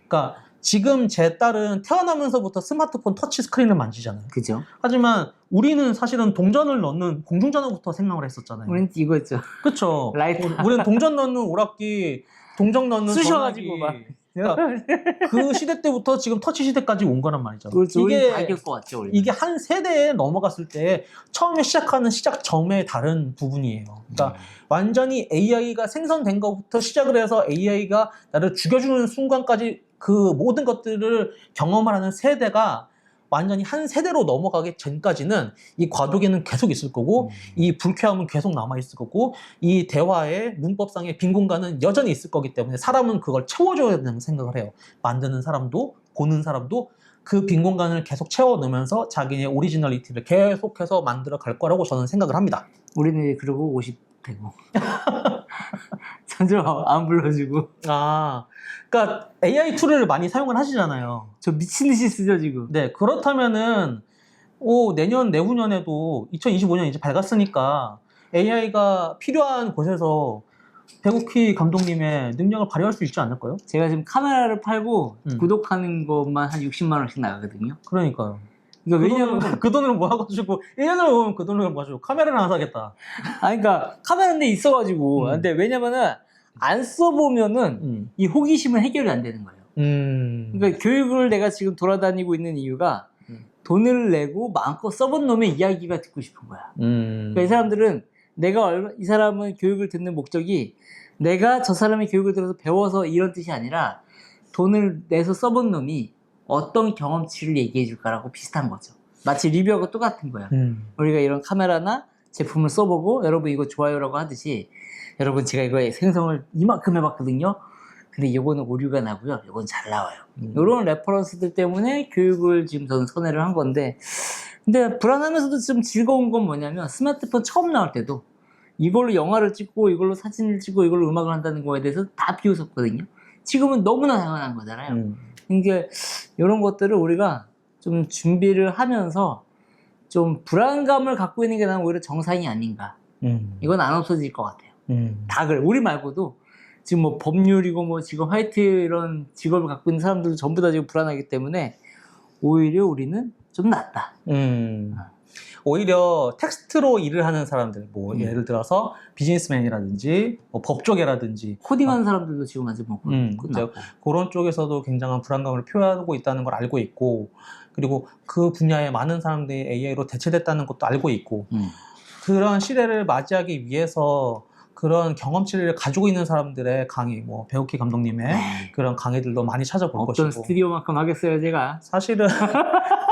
그러니까 지금 제 딸은 태어나면서부터 스마트폰 터치 스크린을 만지잖아요. 그죠. 하지만 우리는 사실은 동전을 넣는 공중전화부터 생각을 했었잖아요. 우린 이거죠. 그쵸. 라이터. 우리는 동전 넣는 오락기, 동전 넣는 쑤셔가지고 전화기. 막. 그러니까 그 시대 때부터 지금 터치 시대까지 온 거란 말이죠. 이게 다 겪어왔죠. 우리는. 이게 한 세대에 넘어갔을 때 처음에 시작하는 시작 점의 다른 부분이에요. 그러니까 완전히 AI가 생성된 것부터 시작을 해서 AI가 나를 죽여주는 순간까지 그 모든 것들을 경험을 하는 세대가 완전히 한 세대로 넘어가기 전까지는 이 과도기는 계속 있을 거고 이 불쾌함은 계속 남아있을 거고 이 대화의 문법상의 빈 공간은 여전히 있을 거기 때문에 사람은 그걸 채워줘야 된다는 생각을 해요. 만드는 사람도 보는 사람도 그 빈 공간을 계속 채워넣으면서 자기의 오리지널리티를 계속해서 만들어 갈 거라고 저는 생각을 합니다. 우리는 그러고 50 되고 점점 안 불러주고. 그러니까 AI 툴을 많이 사용을 하시잖아요. 저 미친 듯이 쓰죠 지금. 네, 그렇다면은 내년 내후년에도 2025년 이제 밝았으니까 AI가 필요한 곳에서 배국희 감독님의 능력을 발휘할 수 있지 않을까요? 제가 지금 카메라를 팔고 음. 구독하는 것만 한 60만 원씩 나가거든요. 그러니까요. 그러니까 왜냐면 그 돈으로 모아가지고 1년을 모으면 그 돈으로 모아가지고 카메라를 하나 사겠다. 그러니까 카메라인데 있어가지고 근데 왜냐면은 안 써보면은 이 호기심은 해결이 안 되는 거예요. 그러니까 교육을 내가 지금 돌아다니고 있는 이유가 돈을 내고 마음껏 써본 놈의 이야기가 듣고 싶은 거야. 그러니까 이 사람들은 이 사람은 교육을 듣는 목적이 내가 저 사람의 교육을 들어서 배워서 이런 뜻이 아니라 돈을 내서 써본 놈이 어떤 경험치를 얘기해 줄까라고 비슷한 거죠. 마치 리뷰하고 똑같은 거야. 우리가 이런 카메라나 제품을 써보고 여러분 이거 좋아요라고 하듯이 여러분 제가 이거 생성을 이만큼 해봤거든요. 근데 이거는 오류가 나고요. 이건 잘 나와요. 이런 레퍼런스들 때문에 교육을 지금 저는 선회를 한 건데 근데 불안하면서도 좀 즐거운 건 뭐냐면 스마트폰 처음 나올 때도 이걸로 영화를 찍고 이걸로 사진을 찍고 이걸로 음악을 한다는 거에 대해서 다 비웃었거든요. 지금은 너무나 당연한 거잖아요. 그러니까 이런 것들을 우리가 좀 준비를 하면서 좀 불안감을 갖고 있는 게 나는 오히려 정상이 아닌가. 이건 안 없어질 것 같아요. 다 그래. 우리 말고도 지금 뭐 법률이고 뭐 지금 화이트 이런 직업을 갖고 있는 사람들도 전부 다 지금 불안하기 때문에 오히려 우리는 좀 낫다. 오히려 텍스트로 일을 하는 사람들, 뭐 예를 들어서 비즈니스맨이라든지 뭐 법조계라든지 코딩하는 사람들도 지금 아직 뭐 끝났고. 그런 쪽에서도 굉장한 불안감을 표현하고 있다는 걸 알고 있고 그리고 그 분야에 많은 사람들이 AI로 대체됐다는 것도 알고 있고 그런 시대를 맞이하기 위해서 그런 경험치를 가지고 있는 사람들의 강의, 뭐 배우키 감독님의 그런 강의들도 많이 찾아볼 것이고 어떤 스튜디오만큼 하겠어요 제가. 사실은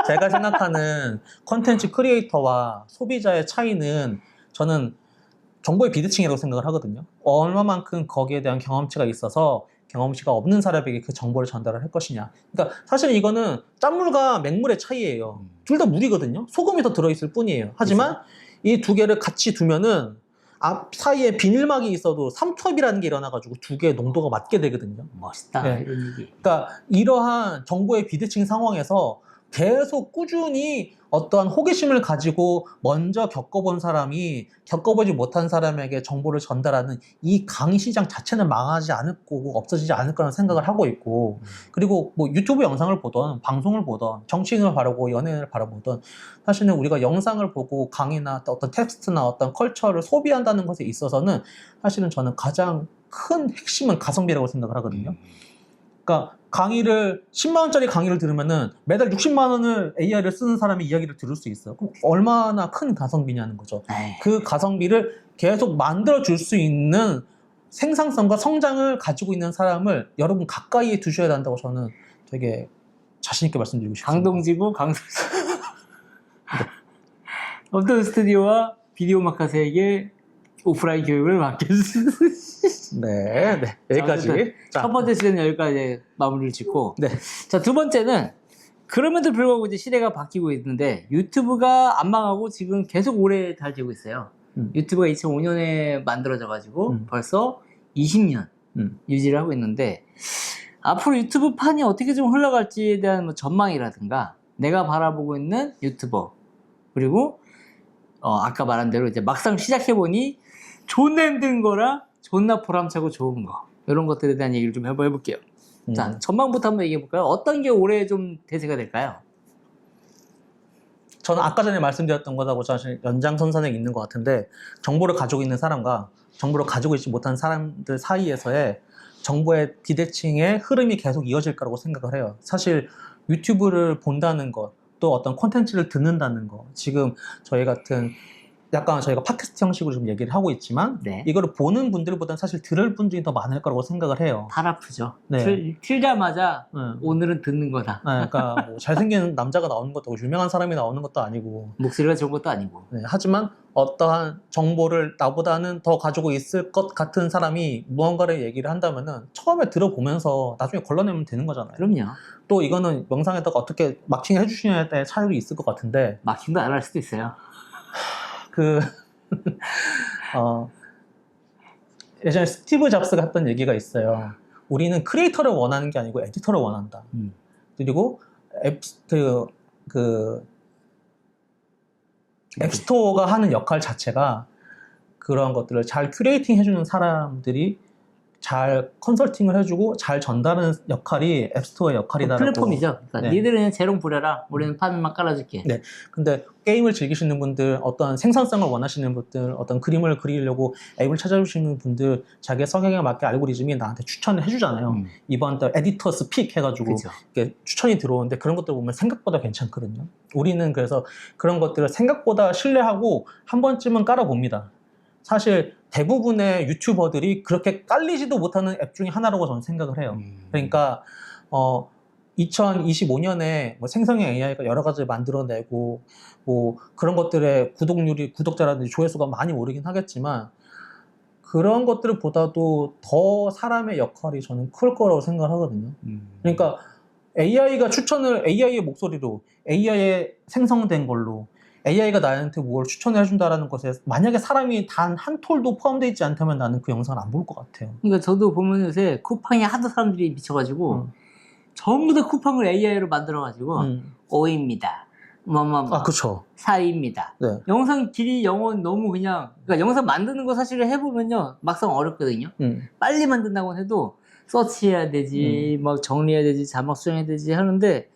제가 생각하는 컨텐츠 크리에이터와 소비자의 차이는 저는 정보의 비대칭이라고 생각을 하거든요. 얼마만큼 거기에 대한 경험치가 있어서 경험치가 없는 사람에게 그 정보를 전달을 할 것이냐. 그러니까 사실 이거는 짠물과 맹물의 차이예요. 둘 다 물이거든요. 소금이 더 들어있을 뿐이에요. 하지만 이 두 개를 같이 두면은 앞 사이에 비닐막이 있어도 삼투압이라는 게 일어나가지고 두 개의 농도가 맞게 되거든요. 멋있다. 네. 이런 얘기. 그러니까 이러한 정보의 비대칭 상황에서 계속 꾸준히 어떠한 호기심을 가지고 먼저 겪어본 사람이 겪어보지 못한 사람에게 정보를 전달하는 이 강의 시장 자체는 망하지 않을 거고 없어지지 않을 거라는 생각을 하고 있고 그리고 뭐 유튜브 영상을 보던 방송을 보던 정치인을 바라보고 연예인을 바라보던 사실은 우리가 영상을 보고 강의나 어떤 텍스트나 어떤 컬처를 소비한다는 것에 있어서는 사실은 저는 가장 큰 핵심은 가성비라고 생각을 하거든요. 그러니까 강의를 10만 원짜리 강의를 들으면은 매달 60만 원을 AI를 쓰는 사람이 이야기를 들을 수 있어요. 그럼 얼마나 큰 가성비냐는 거죠. 그 가성비를 계속 만들어 줄 수 있는 생산성과 성장을 가지고 있는 사람을 여러분 가까이에 두셔야 한다고 저는 되게 자신 있게 말씀드리고 싶습니다. 강동지구 강소지. 어떤 스튜디오와 비디오 마카세에게 오프라인 교육을 맡겨주세요. 네, 여기까지. 첫 번째 시간은 여기까지 마무리를 짓고. 네. 자, 두 번째는 그럼에도 불구하고 이제 시대가 바뀌고 있는데 유튜브가 안 망하고 지금 계속 오래 잘 되고 있어요. 유튜브가 2005년에 만들어져가지고 벌써 20년 유지를 하고 있는데 앞으로 유튜브 판이 어떻게 좀 흘러갈지에 대한 뭐 전망이라든가 내가 바라보고 있는 유튜버 그리고 아까 말한 대로 이제 막상 시작해보니 존나 힘든 거랑 존나 보람차고 좋은 거 이런 것들에 대한 얘기를 좀 해볼게요. 자, 전망부터 한번 얘기해볼까요? 어떤 게 올해 좀 대세가 될까요? 저는 아까 전에 말씀드렸던 것하고 사실 연장선상에 있는 것 같은데 정보를 가지고 있는 사람과 정보를 가지고 있지 못한 사람들 사이에서의 정보의 비대칭의 흐름이 계속 이어질 거라고 생각을 해요. 사실 유튜브를 본다는 것, 또 어떤 콘텐츠를 듣는다는 거, 지금 저희 같은 약간 저희가 팟캐스트 형식으로 좀 얘기를 하고 있지만 이거를 보는 분들보다는 사실 들을 분들이 더 많을 거라고 생각을 해요. 팔 아프죠. 네. 틀자마자 오늘은 듣는 거다. 그러니까 뭐 잘생긴 남자가 나오는 것도 아니고 유명한 사람이 나오는 것도 아니고 목소리가 좋은 것도 아니고 하지만 어떠한 정보를 나보다는 더 가지고 있을 것 같은 사람이 무언가를 얘기를 한다면은 처음에 들어보면서 나중에 걸러내면 되는 거잖아요. 그럼요. 또 이거는 영상에다가 어떻게 마킹을 해주시냐에 따라 차이도 있을 것 같은데 마킹도 안 할 수도 있어요. 예전에 스티브 잡스가 했던 얘기가 있어요. 우리는 크리에이터를 원하는 게 아니고 에디터를 원한다. 그리고 앱스토어가 하는 역할 자체가 그런 것들을 잘 큐레이팅 해주는 사람들이 잘 컨설팅을 해주고 잘 전달하는 역할이 앱스토어의 역할이다라고. 플랫폼이죠. 그러니까 네. 니들은 그냥 재롱 부려라. 우리는 판만 깔아줄게. 네. 근데 게임을 즐기시는 분들, 어떤 생산성을 원하시는 분들, 어떤 그림을 그리려고 앱을 찾아주시는 분들, 자기의 성향에 맞게 알고리즘이 나한테 추천을 해주잖아요. 이번 달 에디터스 픽 해가지고 그죠. 이렇게 추천이 들어오는데 그런 것들 보면 생각보다 괜찮거든요. 우리는 그래서 그런 것들을 생각보다 신뢰하고 한 번쯤은 깔아봅니다. 사실 대부분의 유튜버들이 그렇게 깔리지도 못하는 앱 중에 하나라고 저는 생각을 해요. 그러니까 2025년에 뭐 생성형 AI가 여러 가지를 만들어내고 뭐 그런 것들의 구독률이, 구독자라든지 조회수가 많이 오르긴 하겠지만 그런 것들 보다도 더 사람의 역할이 저는 클 거라고 생각을 하거든요. 그러니까 AI가 추천을 AI의 목소리로, AI에 생성된 걸로 AI가 나한테 뭘 추천을 해준다라는 것에 만약에 사람이 단 한 톨도 포함되어 있지 않다면 나는 그 영상을 안 볼 것 같아요. 그러니까 저도 보면 요새 쿠팡에 하도 사람들이 미쳐가지고 전부 다 쿠팡을 AI로 만들어가지고 5입니다. 아, 그쵸. 4입니다. 네. 영상 길이 영원 너무 그냥, 그러니까 영상 만드는 거 사실 해보면요 막상 어렵거든요. 빨리 만든다고 해도 서치해야 되지, 막 정리해야 되지, 자막 수정해야 되지 하는데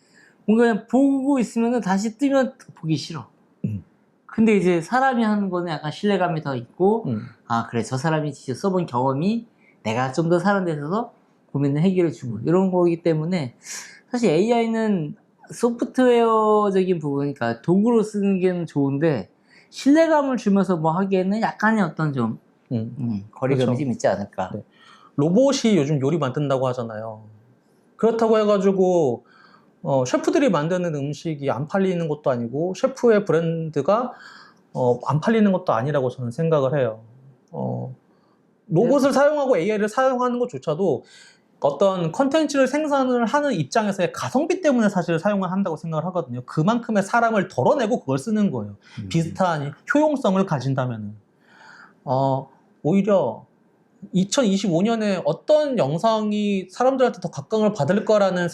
뭔가 그냥 보고 있으면 다시 뜨면 보기 싫어. 근데 이제 사람이 하는 거는 약간 신뢰감이 더 있고, 아, 그래, 저 사람이 직접 써본 경험이 내가 좀 더 사는 데 있어서 고민을 해결해주고, 이런 거기 때문에, 사실 AI는 소프트웨어적인 부분이니까 도구로 쓰는 게 좋은데, 신뢰감을 주면서 뭐 하기에는 약간의 어떤 좀, 거리감이 그렇죠. 좀 있지 않을까. 네. 로봇이 요즘 요리 만든다고 하잖아요. 그렇다고 해가지고, 셰프들이 만드는 음식이 안 팔리는 것도 아니고 셰프의 브랜드가 안 팔리는 것도 아니라고 저는 생각을 해요. 로봇을 사용하고 AI를 사용하는 것조차도 어떤 컨텐츠를 생산을 하는 입장에서의 가성비 때문에 사실 사용을 한다고 생각을 하거든요. 그만큼의 사람을 덜어내고 그걸 쓰는 거예요. 비슷한 효용성을 가진다면은. 오히려 2025년에 어떤 영상이 사람들한테 더 각광을 받을 거라는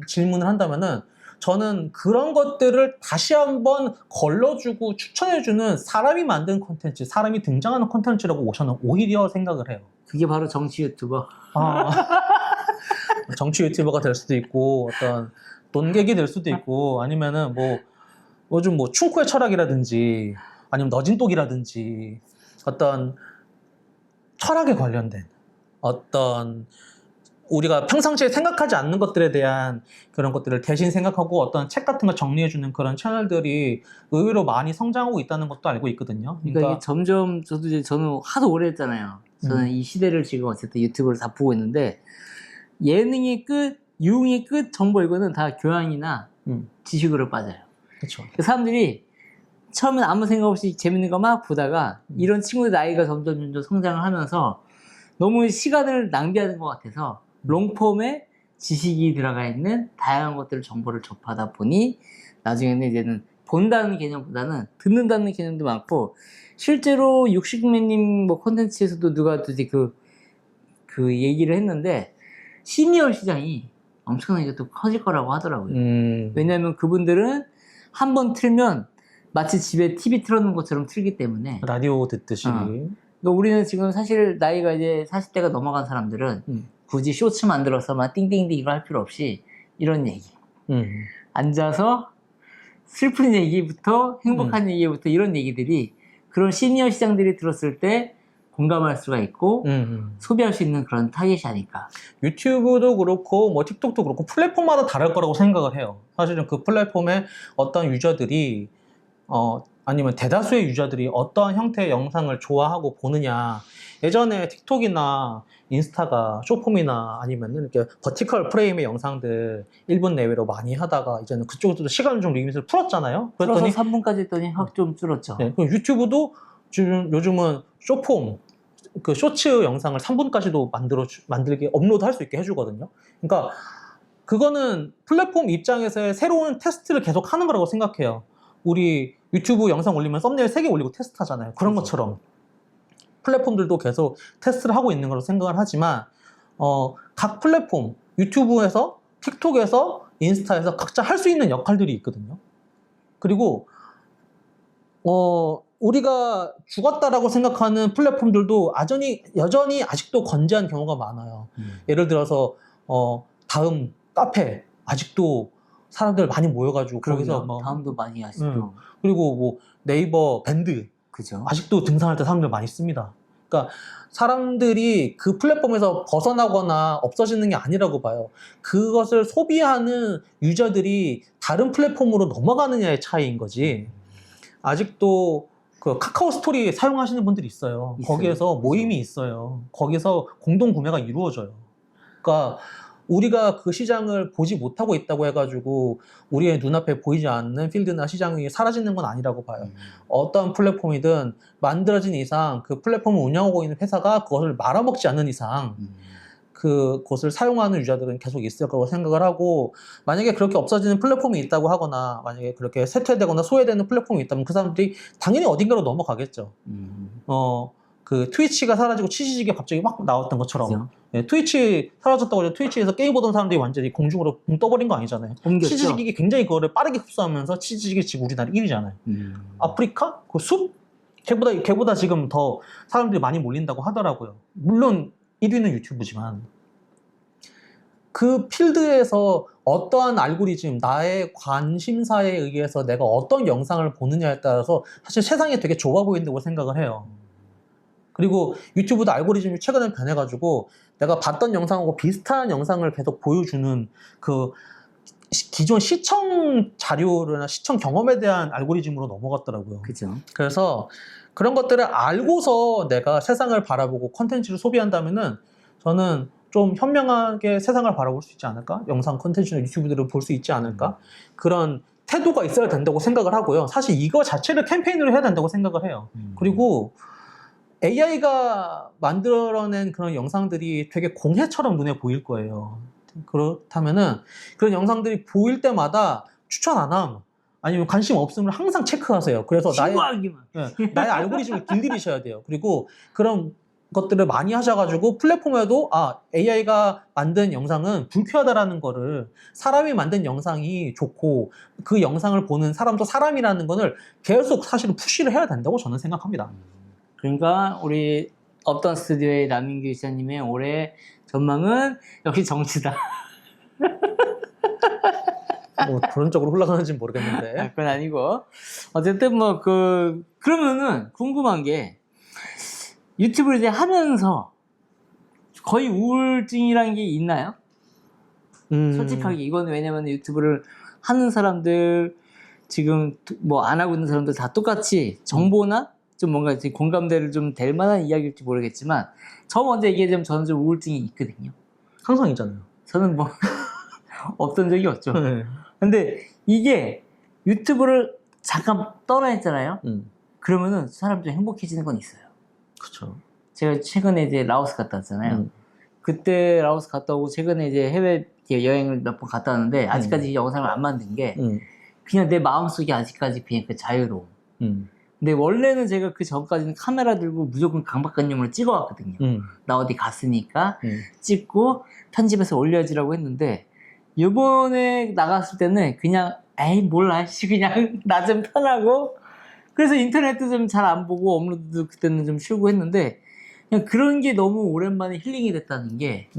질문을 한다면은 저는 그런 것들을 다시 한번 걸러주고 추천해주는 사람이 만든 콘텐츠, 사람이 등장하는 콘텐츠라고 저는 오히려 생각을 해요. 그게 바로 정치 유튜버. 정치 유튜버가 될 수도 있고 어떤 논객이 될 수도 있고 아니면은 뭐 요즘 뭐 충코의 철학이라든지 아니면 너진똑이라든지 어떤 철학에 관련된 어떤 우리가 평상시에 생각하지 않는 것들에 대한 그런 것들을 대신 생각하고 어떤 책 같은 걸 정리해주는 그런 채널들이 의외로 많이 성장하고 있다는 것도 알고 있거든요. 그러니까 이게 점점 저는 하도 오래 했잖아요. 저는 이 시대를 지금 어쨌든 유튜브를 다 보고 있는데 예능의 끝, 유흥의 끝 정보 이거는 다 교양이나 지식으로 빠져요. 그렇죠. 사람들이 처음엔 아무 생각 없이 재밌는 거 막 보다가 이런 친구들 나이가 점점 성장을 하면서 너무 시간을 낭비하는 것 같아서 롱폼에 지식이 들어가 있는 다양한 것들을 정보를 접하다 보니 나중에는 이제는 본다는 개념보다는 듣는다는 개념도 많고 실제로 60매님 뭐 콘텐츠에서도 누가 또 이제 그 얘기를 했는데 시니어 시장이 엄청나게 또 커질 거라고 하더라고요. 왜냐하면 그분들은 한 번 틀면 마치 집에 TV 틀어놓은 것처럼 틀기 때문에 라디오 듣듯이 그러니까 우리는 지금 사실 나이가 이제 40대가 넘어간 사람들은 굳이 쇼츠 만들어서 막 띵띵띵 이거 할 필요 없이 이런 얘기 앉아서 슬픈 얘기부터 행복한 얘기부터 이런 얘기들이 그런 시니어 시장들이 들었을 때 공감할 수가 있고 소비할 수 있는 그런 타겟이 아닐까. 유튜브도 그렇고 뭐 틱톡도 그렇고 플랫폼마다 다를 거라고 생각을 해요. 사실은 그 플랫폼에 어떤 유저들이 아니면 대다수의 유저들이 어떠한 형태의 영상을 좋아하고 보느냐. 예전에 틱톡이나 인스타가 숏폼이나 아니면은 이렇게 버티컬 프레임의 영상들 1분 내외로 많이 하다가 이제는 그쪽에서도 시간 좀 리밋을 풀었잖아요. 풀어서 그랬더니 3분까지 했더니 확 좀 줄었죠. 네, 그럼 유튜브도 요즘은 숏폼 그 쇼츠 영상을 3분까지도 만들게 업로드할 수 있게 해주거든요. 그러니까 그거는 플랫폼 입장에서의 새로운 테스트를 계속 하는 거라고 생각해요. 우리 유튜브 영상 올리면 썸네일 3개 올리고 테스트 하잖아요. 그런 것처럼 플랫폼들도 계속 테스트를 하고 있는 거라고 생각을 하지만 각 플랫폼 유튜브에서 틱톡에서 인스타에서 각자 할 수 있는 역할들이 있거든요. 그리고 우리가 죽었다라고 생각하는 플랫폼들도 여전히 아직도 건재한 경우가 많아요. 예를 들어서 다음 카페 아직도 사람들 많이 모여가지고 거기서 뭐 다음도 많이 하시죠. 그리고 뭐 네이버 밴드 그죠? 아직도 등산할 때 사람들 많이 씁니다. 그러니까 사람들이 그 플랫폼에서 벗어나거나 없어지는 게 아니라고 봐요. 그것을 소비하는 유저들이 다른 플랫폼으로 넘어가느냐의 차이인 거지. 아직도 그 카카오 스토리 사용하시는 분들이 있어요. 거기에서 모임이 있어요. 거기서 공동 구매가 이루어져요. 그러니까 우리가 그 시장을 보지 못하고 있다고 해가지고 우리의 눈앞에 보이지 않는 필드나 시장이 사라지는 건 아니라고 봐요. 어떤 플랫폼이든 만들어진 이상 그 플랫폼을 운영하고 있는 회사가 그것을 말아먹지 않는 이상 그것을 사용하는 유저들은 계속 있을 거라고 생각을 하고, 만약에 그렇게 없어지는 플랫폼이 있다고 하거나 만약에 그렇게 쇠퇴되거나 소외되는 플랫폼이 있다면 그 사람들이 당연히 어딘가로 넘어가겠죠. 그 트위치가 사라지고 치즈직이 갑자기 막 나왔던 것처럼 그죠? 네, 트위치 사라졌다고 해서 트위치에서 게임 보던 사람들이 완전히 공중으로 붕 떠버린 거 아니잖아요. 옮겼죠? 치즈직이 굉장히 그거를 빠르게 흡수하면서 치즈직이 지금 우리나라 1위잖아요. 아프리카? 그 숲? 걔보다 지금 더 사람들이 많이 몰린다고 하더라고요. 물론 1위는 유튜브지만 그 필드에서 어떠한 알고리즘, 나의 관심사에 의해서 내가 어떤 영상을 보느냐에 따라서 사실 세상이 되게 좁아 보인다고 생각을 해요. 그리고 유튜브도 알고리즘이 최근에 변해가지고 내가 봤던 영상하고 비슷한 영상을 계속 보여주는 그 기존 시청 자료나 시청 경험에 대한 알고리즘으로 넘어갔더라고요. 그죠? 그래서 그런 것들을 알고서 내가 세상을 바라보고 콘텐츠를 소비한다면은 저는 좀 현명하게 세상을 바라볼 수 있지 않을까? 영상 콘텐츠나 유튜브들을 볼 수 있지 않을까? 그런 태도가 있어야 된다고 생각을 하고요. 사실 이거 자체를 캠페인으로 해야 된다고 생각을 해요. 그리고 AI가 만들어낸 그런 영상들이 되게 공해처럼 눈에 보일 거예요. 그렇다면은 그런 영상들이 보일 때마다 추천 안 함, 아니면 관심 없음을 항상 체크하세요. 그래서 신고하기만. 나의 알고리즘을 길들이셔야 돼요. 그리고 그런 것들을 많이 하셔가지고 플랫폼에도 AI가 만든 영상은 불쾌하다라는 거를, 사람이 만든 영상이 좋고 그 영상을 보는 사람도 사람이라는 거를 계속 사실은 푸시를 해야 된다고 저는 생각합니다. 그러니까 우리 어떤 스튜디오의 남인규 기자님의 올해 전망은 역시 정치다. 뭐 그런 쪽으로 흘러가는지는 모르겠는데. 그건 아니고 어쨌든 뭐 그러면은 궁금한 게, 유튜브를 이제 하면서 거의 우울증이라는 게 있나요? 솔직하게 이건 왜냐면 유튜브를 하는 사람들, 지금 뭐 안 하고 있는 사람들 다 똑같이 정보나 좀 뭔가 이제 공감대를 좀 될 만한 이야기일지 모르겠지만, 저 먼저 얘기하자면 저는 좀 우울증이 있거든요. 항상 있잖아요. 저는 뭐 없던 적이 없죠. 근데 이게 유튜브를 잠깐 떠나했잖아요. 그러면은 사람들이 행복해지는 건 있어요. 그렇죠. 제가 최근에 이제 라오스 갔다 왔잖아요. 그때 라오스 갔다 오고 최근에 이제 해외 여행을 몇 번 갔다 왔는데 아직까지 이 영상을 안 만든 게 그냥 내 마음속에 아직까지 그냥 그 자유로움. 근데 원래는 제가 그 전까지는 카메라 들고 무조건 강박관념으로 찍어왔거든요. 나 어디 갔으니까 찍고 편집해서 올려야지라고 했는데, 이번에 나갔을 때는 그냥 에이 몰라 그냥 나 좀 편하고, 그래서 인터넷도 좀 잘 안 보고 업로드도 그때는 좀 쉬고 했는데, 그냥 그런 게 너무 오랜만에 힐링이 됐다는 게,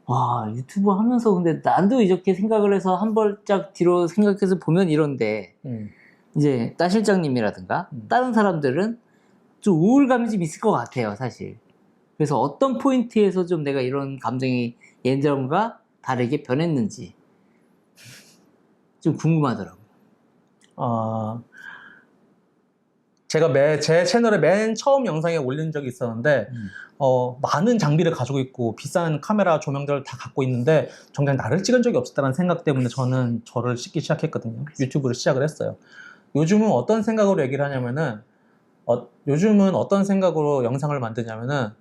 와, 유튜브 하면서 근데 나도 이렇게 생각을 해서 한 발짝 뒤로 생각해서 보면 이런데, 이제 따 실장님이라든가 다른 사람들은 좀 우울감이 좀 있을 것 같아요, 사실. 그래서 어떤 포인트에서 좀 내가 이런 감정이 예전과 다르게 변했는지 좀 궁금하더라고요. 제가 제 채널에 맨 처음 영상에 올린 적이 있었는데, 많은 장비를 가지고 있고 비싼 카메라 조명들을 다 갖고 있는데 정작 나를 찍은 적이 없었다는 생각 때문에 저는 저를 찍기 시작했거든요. 유튜브를 시작을 했어요. 요즘은 어떤 생각으로 얘기를 하냐면은, 요즘은 어떤 생각으로 영상을 만드냐면은,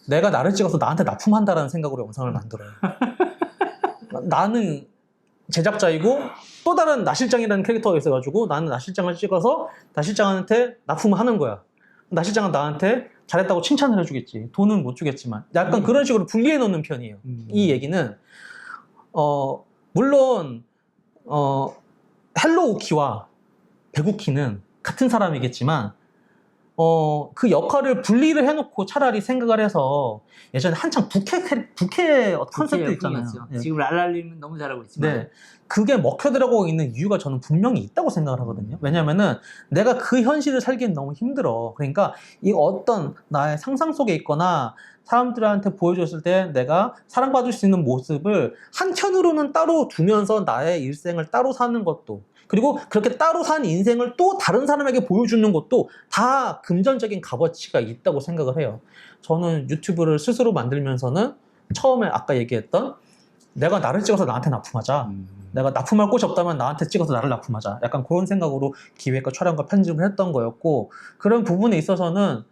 내가 나를 찍어서 나한테 납품한다라는 생각으로 영상을 만들어요. 나는 제작자이고 또 다른 나 실장이라는 캐릭터가 있어가지고 나는 나 실장을 찍어서 나 실장한테 납품을 하는 거야. 나 실장은 나한테 잘했다고 칭찬을 해주겠지. 돈은 못 주겠지만. 약간 그런 식으로 분리해 놓는 편이에요. 이 얘기는 물론 헬로우키와 백우키는 같은 사람이겠지만 그 역할을 분리를 해놓고 차라리 생각을 해서 예전에 한창 부캐 컨셉트 있잖아요. 네. 지금 랄랄님은 너무 잘하고 있지만 네, 그게 먹혀들어가고 있는 이유가 저는 분명히 있다고 생각을 하거든요. 왜냐면은 내가 그 현실을 살기엔 너무 힘들어. 그러니까 이 어떤 나의 상상 속에 있거나 사람들한테 보여줬을 때 내가 사랑받을 수 있는 모습을 한켠으로는 따로 두면서 나의 일생을 따로 사는 것도, 그리고 그렇게 따로 산 인생을 또 다른 사람에게 보여주는 것도 다 금전적인 값어치가 있다고 생각을 해요. 저는 유튜브를 스스로 만들면서는 처음에 아까 얘기했던 내가 나를 찍어서 나한테 납품하자. 내가 납품할 곳이 없다면 나한테 찍어서 나를 납품하자. 약간 그런 생각으로 기획과 촬영과 편집을 했던 거였고, 그런 부분에 있어서는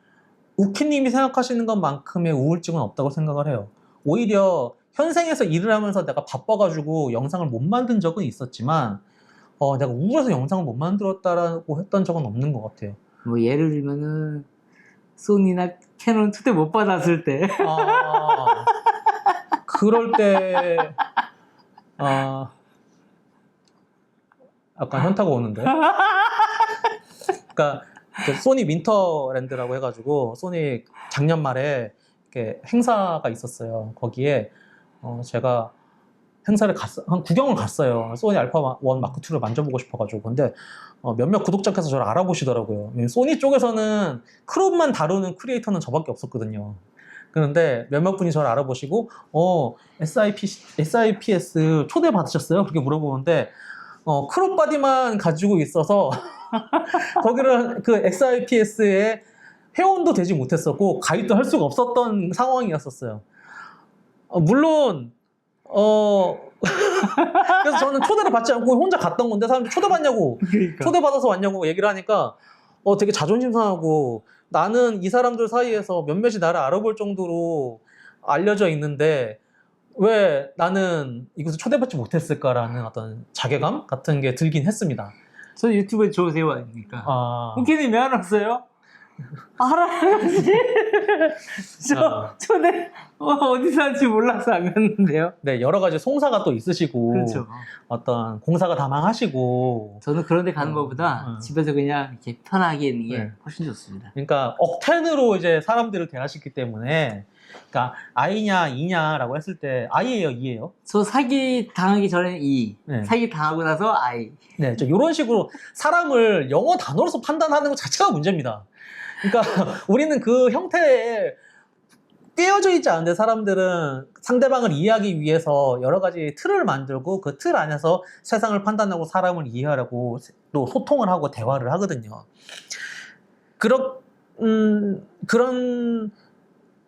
우키님이 생각하시는 것만큼의 우울증은 없다고 생각을 해요. 오히려 현생에서 일을 하면서 내가 바빠가지고 영상을 못 만든 적은 있었지만 내가 우울해서 영상을 못 만들었다라고 했던 적은 없는 것 같아요. 뭐 예를 들면은 소니나 캐논 초대 못 받았을 때 그럴 때 약간 현타가 오는데. 그러니까 그 소니 윈터랜드라고 해가지고 소니 작년 말에 이렇게 행사가 있었어요. 거기에 제가 행사를 구경을 갔어요. 소니 알파 1 마크 2를 만져보고 싶어가지고. 근데 몇몇 구독자께서 저를 알아보시더라고요. 소니 쪽에서는 크롭만 다루는 크리에이터는 저밖에 없었거든요. 그런데 몇몇 분이 저를 알아보시고 SIPS 초대 받으셨어요? 그렇게 물어보는데 크롭 바디만 가지고 있어서 거기를 그 SIPS에 회원도 되지 못했었고 가입도 할 수가 없었던 상황이었었어요. 물론 그래서 저는 초대를 받지 않고 혼자 갔던 건데 사람들이 초대받냐고 그러니까. 초대받아서 왔냐고 얘기를 하니까 되게 자존심 상하고, 나는 이 사람들 사이에서 몇몇이 나를 알아볼 정도로 알려져 있는데 왜 나는 이곳에 초대받지 못했을까라는 어떤 자괴감 같은 게 들긴 했습니다. 저 유튜브에 조세호 아닙니까? 우키님 왜 안 왔어요? 알아야지. 저 초대 어디서 할지 몰라서 안 갔는데요. 네, 여러 가지 송사가 또 있으시고, 그렇죠. 어떤 공사가 다 망하시고. 저는 그런 데 가는 것보다 집에서 그냥 이렇게 편하게 있는 게 네. 훨씬 좋습니다. 그러니까 억텐으로 이제 사람들을 대하시기 때문에, 그러니까 I냐 E냐라고 했을 때 I예요, E예요? 저 사기 당하기 전에 E, 네. 사기 당하고 나서 I. 네, 이런 식으로 사람을 영어 단어로서 판단하는 것 자체가 문제입니다. 그러니까 우리는 그 형태에 꿰어져 있지 않은데 사람들은 상대방을 이해하기 위해서 여러 가지 틀을 만들고 그 틀 안에서 세상을 판단하고 사람을 이해하려고 또 소통을 하고 대화를 하거든요. 그런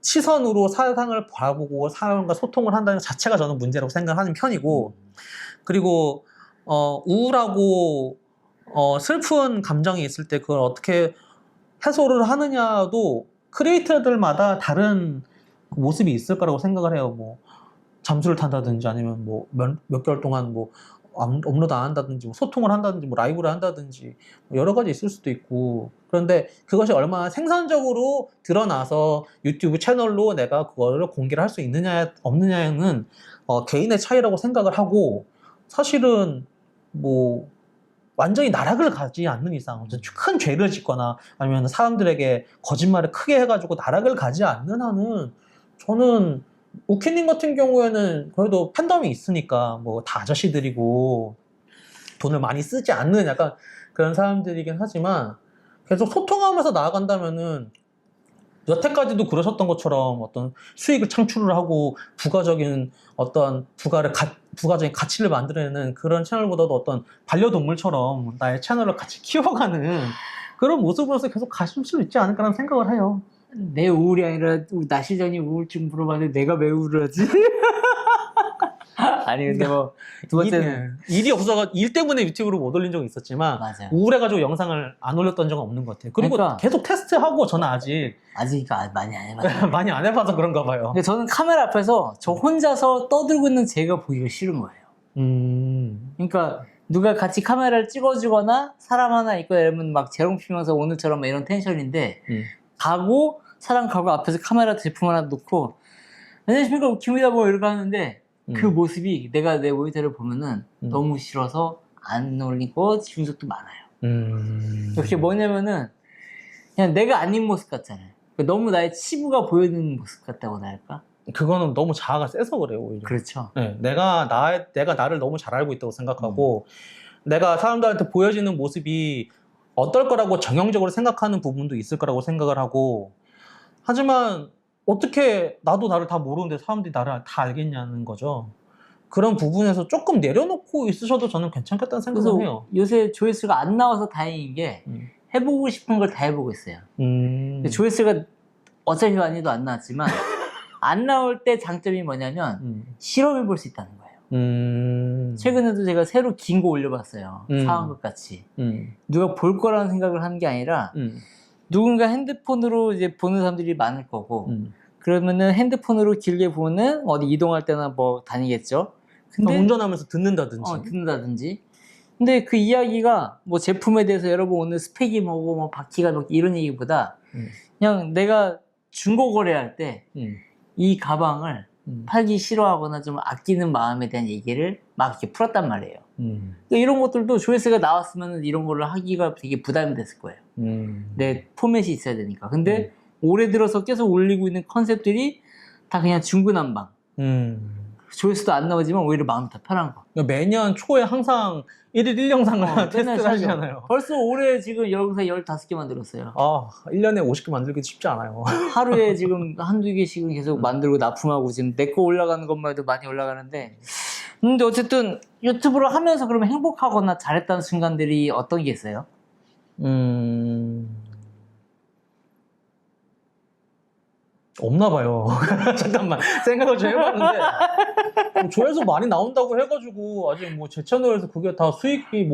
시선으로 세상을 바라보고 사람과 소통을 한다는 것 자체가 저는 문제라고 생각하는 편이고, 그리고 우울하고 슬픈 감정이 있을 때 그걸 어떻게 해소를 하느냐도 크리에이터들마다 다른 모습이 있을 거라고 생각을 해요. 뭐 잠수를 탄다든지 아니면 뭐 몇 개월 동안 뭐 업로드 안 한다든지 뭐 소통을 한다든지 뭐 라이브를 한다든지 여러 가지 있을 수도 있고, 그런데 그것이 얼마나 생산적으로 드러나서 유튜브 채널로 내가 그거를 공개를 할 수 있느냐 없느냐는 개인의 차이라고 생각을 하고, 사실은 뭐 완전히 나락을 가지 않는 이상 큰 죄를 짓거나 아니면 사람들에게 거짓말을 크게 해가지고 나락을 가지 않는 한은 저는 우키님 같은 경우에는 그래도 팬덤이 있으니까 뭐 다 아저씨들이고 돈을 많이 쓰지 않는 약간 그런 사람들이긴 하지만 계속 소통하면서 나아간다면은 여태까지도 그러셨던 것처럼 어떤 수익을 창출을 하고 부가적인 어떤 부가적인 가치를 만들어내는 그런 채널보다도 어떤 반려동물처럼 나의 채널을 같이 키워가는 그런 모습으로서 계속 가실 수 있지 않을까라는 생각을 해요. 내 우울이 아니라 나시전이 우울증 물어봤는데 내가 왜 우울하지? 아니 근데 뭐 두 번째는 일이 없어서 일 때문에 유튜브로 못 올린 적은 있었지만 맞아요. 우울해가지고 영상을 안 올렸던 적은 없는 것 같아요. 그리고 그러니까. 계속 테스트하고 저는 아직 많이 안 해봤어요. 많이 안 해봐서 그런가 봐요. 근데 저는 카메라 앞에서 저 혼자서 떠들고 있는 제가 보기가 싫은 거예요. 그러니까 누가 같이 카메라를 찍어주거나 사람 하나 있고 이러면 막 재롱 피면서 오늘처럼 이런 텐션인데 가고 사람 가고 앞에서 카메라 제품 하나 놓고 안녕하십니까 김이다 뭐 이러고 하는데 그 모습이 내가 내 모니터를 보면은 너무 싫어서 안 올리고 중속도 많아요. 역시 뭐냐면은 그냥 내가 아닌 모습 같잖아요. 너무 나의 치부가 보이는 모습 같다고 할까? 그거는 너무 자아가 세서 그래요, 오히려. 그렇죠. 네, 내가 나를 너무 잘 알고 있다고 생각하고, 내가 사람들한테 보여지는 모습이 어떨 거라고 정형적으로 생각하는 부분도 있을 거라고 생각을 하고, 하지만 어떻게 나도 나를 다 모르는데 사람들이 나를 다 알겠냐는 거죠. 그런 부분에서 조금 내려놓고 있으셔도 저는 괜찮겠다는 그래서 생각을 해요. 요새 조회수가 안 나와서 다행인 게 해보고 싶은 걸 다 해보고 있어요. 조회수가 어차피 많이도 안 나왔지만 안 나올 때 장점이 뭐냐면 실험해 볼 수 있다는 거예요. 최근에도 제가 새로 긴 거 올려봤어요. 상황극 같이. 누가 볼 거라는 생각을 한 게 아니라 누군가 핸드폰으로 이제 보는 사람들이 많을 거고 그러면은 핸드폰으로 길게 보는 어디 이동할 때나 뭐 다니겠죠. 근데 운전하면서 듣는다든지. 듣는다든지. 근데 그 이야기가 뭐 제품에 대해서 여러분 오늘 스펙이 뭐고 뭐 바퀴가 뭐 이런 얘기보다 그냥 내가 중고 거래할 때 이 가방을 팔기 싫어하거나 좀 아끼는 마음에 대한 얘기를 막 이렇게 풀었단 말이에요. 그러니까 이런 것들도 조회수가 나왔으면 이런 걸로 하기가 되게 부담이 됐을 거예요. 내 포맷이 있어야 되니까. 근데 올해 들어서 계속 올리고 있는 컨셉들이 다 그냥 중구난방. 조회수도 안 나오지만 오히려 마음이 더 편한 거. 매년 초에 항상 1일 1영상을 테스트를 하시잖아요. 벌써 올해 지금 영상 15개 만들었어요. 1년에 50개 만들기도 쉽지 않아요. 하루에 지금 한두 개씩은 계속 만들고 납품하고 지금 내 거 올라가는 것만 해도 많이 올라가는데 근데 어쨌든 유튜브를 하면서 그러면 행복하거나 잘했다는 순간들이 어떤 게 있어요? 없나 봐요. 잠깐만 생각을 좀 해봤는데 조회수 많이 나온다고 해가지고 아직 뭐 제 채널에서 그게 다 수익이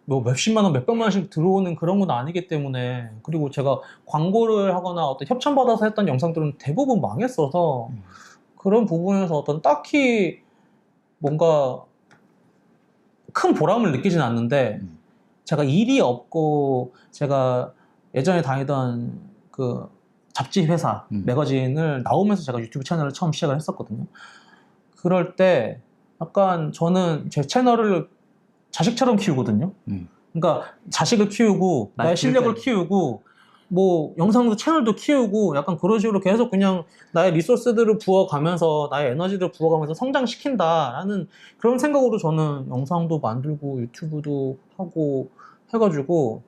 뭐 몇십만 원, 몇백만 원씩 들어오는 그런 건 아니기 때문에 그리고 제가 광고를 하거나 어떤 협찬 받아서 했던 영상들은 대부분 망했어서 그런 부분에서 어떤 딱히 뭔가 큰 보람을 느끼진 않는데 제가 일이 없고 제가 예전에 다니던 그 잡지 회사 매거진을 나오면서 제가 유튜브 채널을 처음 시작을 했었거든요. 그럴 때 약간 저는 제 채널을 자식처럼 키우거든요. 그러니까 자식을 키우고 나의 실력을 키우고 뭐 영상도 채널도 키우고 약간 그런 식으로 계속 그냥 나의 리소스들을 부어가면서 나의 에너지를 부어가면서 성장시킨다라는 그런 생각으로 저는 영상도 만들고 유튜브도 하고 해가지고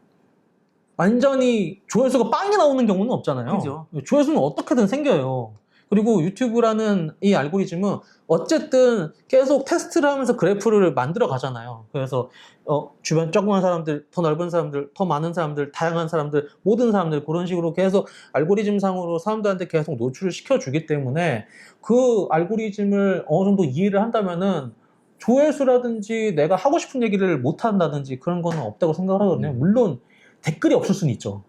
완전히 조회수가 빵이 나오는 경우는 없잖아요. 그죠. 조회수는 어떻게든 생겨요. 그리고 유튜브라는 이 알고리즘은 어쨌든 계속 테스트를 하면서 그래프를 만들어 가잖아요. 그래서 주변 조그만 사람들, 더 넓은 사람들, 더 많은 사람들, 다양한 사람들, 모든 사람들 그런 식으로 계속 알고리즘상으로 사람들한테 계속 노출을 시켜주기 때문에 그 알고리즘을 어느 정도 이해를 한다면은 조회수라든지 내가 하고 싶은 얘기를 못 한다든지 그런 거는 없다고 생각을 하거든요. 물론 댓글이 없을 수는 있죠.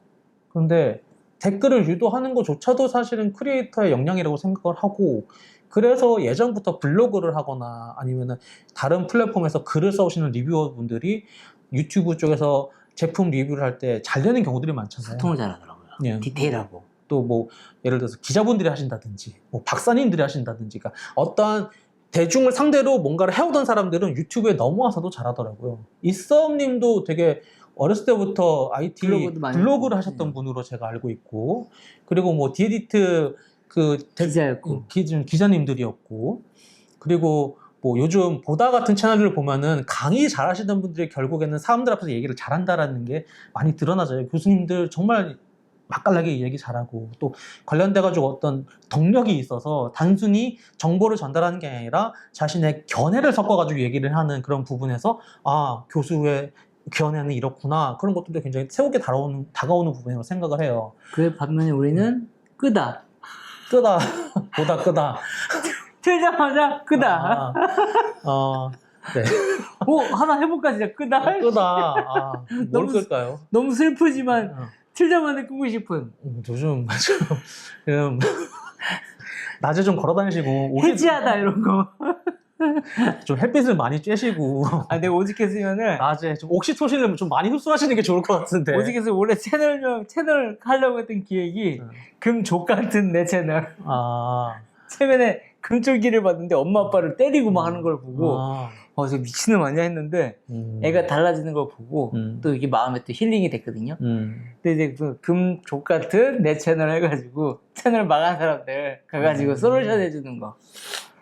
그런데 댓글을 유도하는 것조차도 사실은 크리에이터의 역량이라고 생각을 하고 그래서 예전부터 블로그를 하거나 아니면은 다른 플랫폼에서 글을 써오시는 리뷰어분들이 유튜브 쪽에서 제품 리뷰를 할 때 잘 되는 경우들이 많잖아요. 소통을 잘하더라고요. 예. 디테일하고. 또 뭐 예를 들어서 기자분들이 하신다든지 뭐 박사님들이 하신다든지 그러니까 어떠한 대중을 상대로 뭔가를 해오던 사람들은 유튜브에 넘어와서도 잘하더라고요. 이썸님도 되게 어렸을 때부터 IT 블로그를 하셨던 분으로 제가 알고 있고 그리고 뭐 디에디트 기자였고 기자님들이었고 그리고 뭐 요즘 보다 같은 채널을 보면은 강의 잘하시던 분들이 결국에는 사람들 앞에서 얘기를 잘한다라는 게 많이 드러나져요. 교수님들 정말 맛깔나게 얘기 잘하고 또 관련돼가지고 어떤 덕력이 있어서 단순히 정보를 전달하는 게 아니라 자신의 견해를 섞어가지고 얘기를 하는 그런 부분에서 교수의 견해는 이렇구나 그런 것들도 굉장히 새롭게 다가오는 부분이라고 생각을 해요. 그 반면에 우리는 끄다 보다 끄다 틀자마자 끄다 네. 하나 해볼까 진짜 끄다 뭘 끌까요? 너무 슬프지만 틀자마자 끄고 싶은 요즘 좀 낮에 좀 걸어다니시고 해지하다 이런 거 좀 햇빛을 많이 쬐시고 내가 오직했으면은 낮에 좀 옥시토신을 좀 많이 흡수하시는 게 좋을 것 같은데 오직해서 원래 채널 하려고 했던 기획이 금족 같은 내 채널 최근에 금쪽이를 봤는데 엄마 아빠를 때리고 막 하는 걸 보고 저 미친놈 아니야 했는데 애가 달라지는 걸 보고 또 이게 마음에 또 힐링이 됐거든요. 근데 이제 그 금족 같은 내 채널 해가지고 채널 망한 사람들 가가지고 솔루션 해주는 거.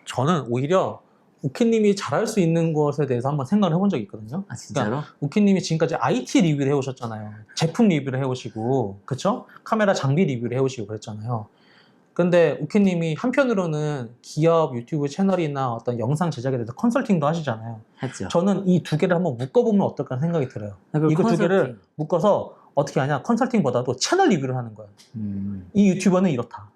저는 오히려 우키님이 잘할 수 있는 것에 대해서 한번 생각을 해본 적이 있거든요. 아 진짜로? 그러니까 우키님이 지금까지 IT 리뷰를 해오셨잖아요. 제품 리뷰를 해오시고, 그쵸? 카메라 장비 리뷰를 해오시고 그랬잖아요. 근데 우키님이 한편으로는 기업 유튜브 채널이나 어떤 영상 제작에 대해서 컨설팅도 하시잖아요. 했죠. 저는 이 두 개를 한번 묶어보면 어떨까 생각이 들어요. 이거 두 개를 묶어서 어떻게 하냐, 컨설팅보다도 채널 리뷰를 하는 거예요. 이 유튜버는 이렇다.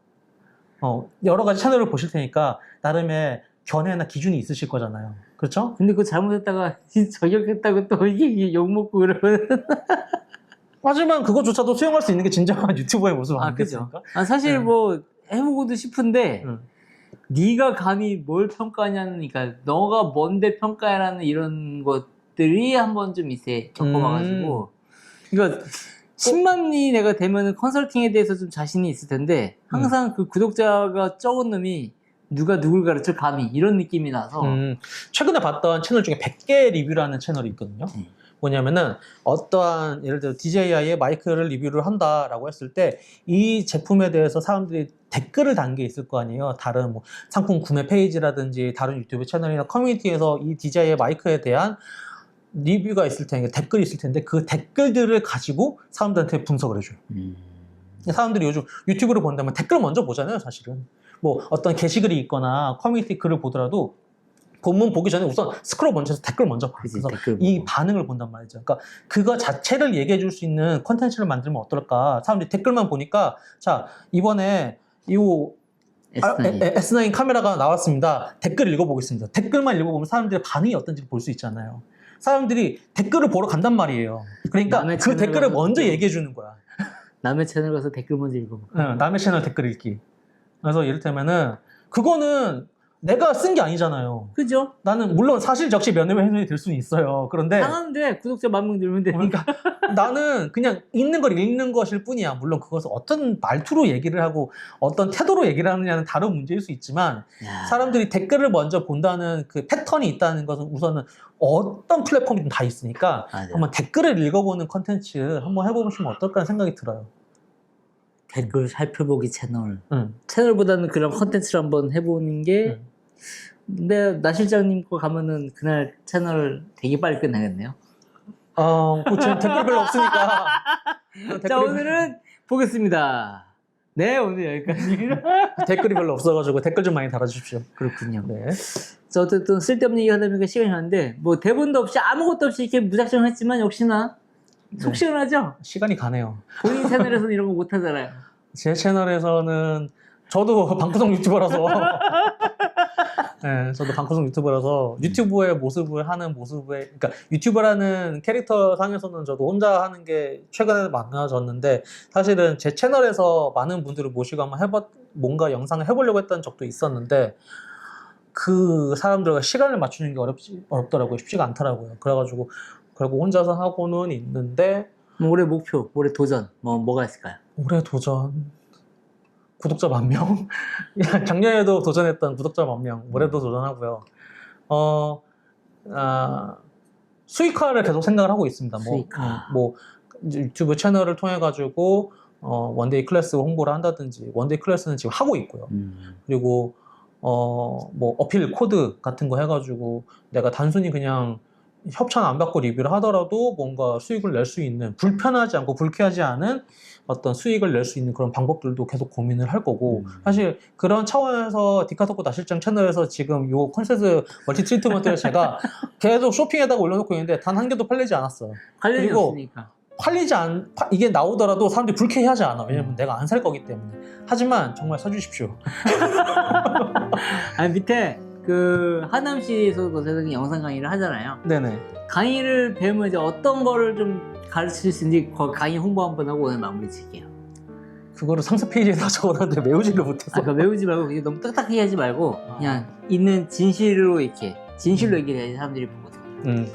여러 가지 채널을 보실 테니까 나름의 견해나 기준이 있으실 거잖아요. 그렇죠? 근데 그거 잘못했다가 저격했다고 또 이게 욕먹고 그러면. 하지만 그거조차도 수용할 수 있는 게 진정한 유튜버의 모습 그죠. 아니겠습니까? 사실 뭐 해보고도 싶은데 네가 감히 뭘 평가하냐니까 너가 뭔데 평가해라는 이런 것들이 한번 좀 있어 겪어봐가지고 그러니까 10만이 내가 되면은 컨설팅에 대해서 좀 자신이 있을 텐데 항상 그 구독자가 적은 놈이 누가 누굴 가르쳐 감히 이런 느낌이 나서 최근에 봤던 채널 중에 100개 리뷰라는 채널이 있거든요. 뭐냐면은 어떠한 예를 들어 DJI의 마이크를 리뷰를 한다라고 했을 때 이 제품에 대해서 사람들이 댓글을 단 게 있을 거 아니에요. 다른 뭐 상품 구매 페이지라든지 다른 유튜브 채널이나 커뮤니티에서 이 DJI의 마이크에 대한 리뷰가 있을 텐데 댓글이 있을 텐데 그 댓글들을 가지고 사람들한테 분석을 해줘요. 사람들이 요즘 유튜브를 본다면 댓글 먼저 보잖아요, 사실은. 뭐 어떤 게시글이 있거나 커뮤니티 글을 보더라도 본문 보기 전에 우선 스크롤 먼저 해서 댓글 먼저 봐. 그래서 이 반응을 본단 말이죠. 그러니까 그거 자체를 얘기해 줄 수 있는 컨텐츠를 만들면 어떨까. 사람들이 댓글만 보니까 자 이번에 이 S9 카메라가 나왔습니다. 댓글 읽어보겠습니다. 댓글만 읽어보면 사람들의 반응이 어떤지 볼 수 있잖아요. 사람들이 댓글을 보러 간단 말이에요. 그러니까 그 댓글을 먼저 얘기해 주는 거야. 남의 채널 가서 댓글 먼저 읽어볼까? 네, 남의 채널 댓글 읽기. 그래서 이를테면은 그거는 내가 쓴 게 아니잖아요. 그죠? 나는 물론 사실 적시 면허의 훼손이 될 수는 있어요. 그런데 당하는데 구독자 10,000명 늘면 되니까. 나는 그냥 읽는 걸 읽는 것일 뿐이야. 물론 그것을 어떤 말투로 얘기를 하고 어떤 태도로 얘기를 하느냐는 다른 문제일 수 있지만 사람들이 댓글을 먼저 본다는 그 패턴이 있다는 것은 우선은 어떤 플랫폼이든 다 있으니까 한번 댓글을 읽어보는 컨텐츠 한번 해보시면 어떨까 생각이 들어요. 댓글 살펴보기 채널. 채널보다는 그런 컨텐츠를 한번 해보는 게 근데 나 실장님 거 가면은 그날 채널 되게 빨리 끝나겠네요. 지금 댓글 별로 없으니까. 자, 오늘은 보겠습니다. 네, 오늘 여기까지. 댓글이 별로 없어가지고 댓글 좀 많이 달아주십시오. 그렇군요. 네. 자, 어쨌든 쓸데없는 얘기 하다 보니까 시간이 갔는데, 뭐 대본도 없이 아무것도 없이 이렇게 무작정 했지만 역시나 속 시원하죠? 시간이 가네요. 본인 채널에서는 이런 거 못 하잖아요. 제 채널에서는 저도 방구석 유튜버라서 네, 저도 방구석 유튜버라서 유튜브의 모습을 하는 모습에 그러니까 유튜버라는 캐릭터 상에서는 저도 혼자 하는 게 최근에 많아졌는데 사실은 제 채널에서 많은 분들을 모시고 한번 뭔가 영상을 해보려고 했던 적도 있었는데 그 사람들과 시간을 맞추는 게 어렵더라고요. 쉽지가 않더라고요. 그래가지고 결국 혼자서 하고는 있는데 올해 목표, 올해 도전 뭐가 있을까요? 올해 도전 구독자 10,000명? 작년에도 도전했던 구독자 10,000명 올해도 도전하고요. 수익화를 계속 생각을 하고 있습니다. 뭐 유튜브 채널을 통해 가지고 원데이 클래스 홍보를 한다든지 원데이 클래스는 지금 하고 있고요. 그리고 뭐 어필 코드 같은 거 해가지고 내가 단순히 그냥 협찬 안 받고 리뷰를 하더라도 뭔가 수익을 낼 수 있는 불편하지 않고 불쾌하지 않은 어떤 수익을 낼 수 있는 그런 방법들도 계속 고민을 할 거고 사실 그런 차원에서 디카토코 나실장 채널에서 지금 요 컨셉트 멀티 트리트먼트를 제가 계속 쇼핑에다가 올려놓고 있는데 단 한 개도 팔리지 않았어요. 관련이 없으니까. 이게 나오더라도 사람들이 불쾌해하지 않아. 왜냐면 내가 안 살 거기 때문에. 하지만 정말 사주십시오. 아니 밑에 그 하남시에서도 대단히 영상 강의를 하잖아요. 네네. 강의를 배우면 이제 어떤 거를 좀 가르칠 수 있는지 강의 홍보 한번 하고 오늘 마무리 칠게요. 그거를 상세 페이지에다 적어놨는데 외우지를 못했어. 그러니까 외우지 말고 그냥 너무 딱딱하게 하지 말고 그냥 있는 진실로 진실로 얘기를 해야지 사람들이 보거든.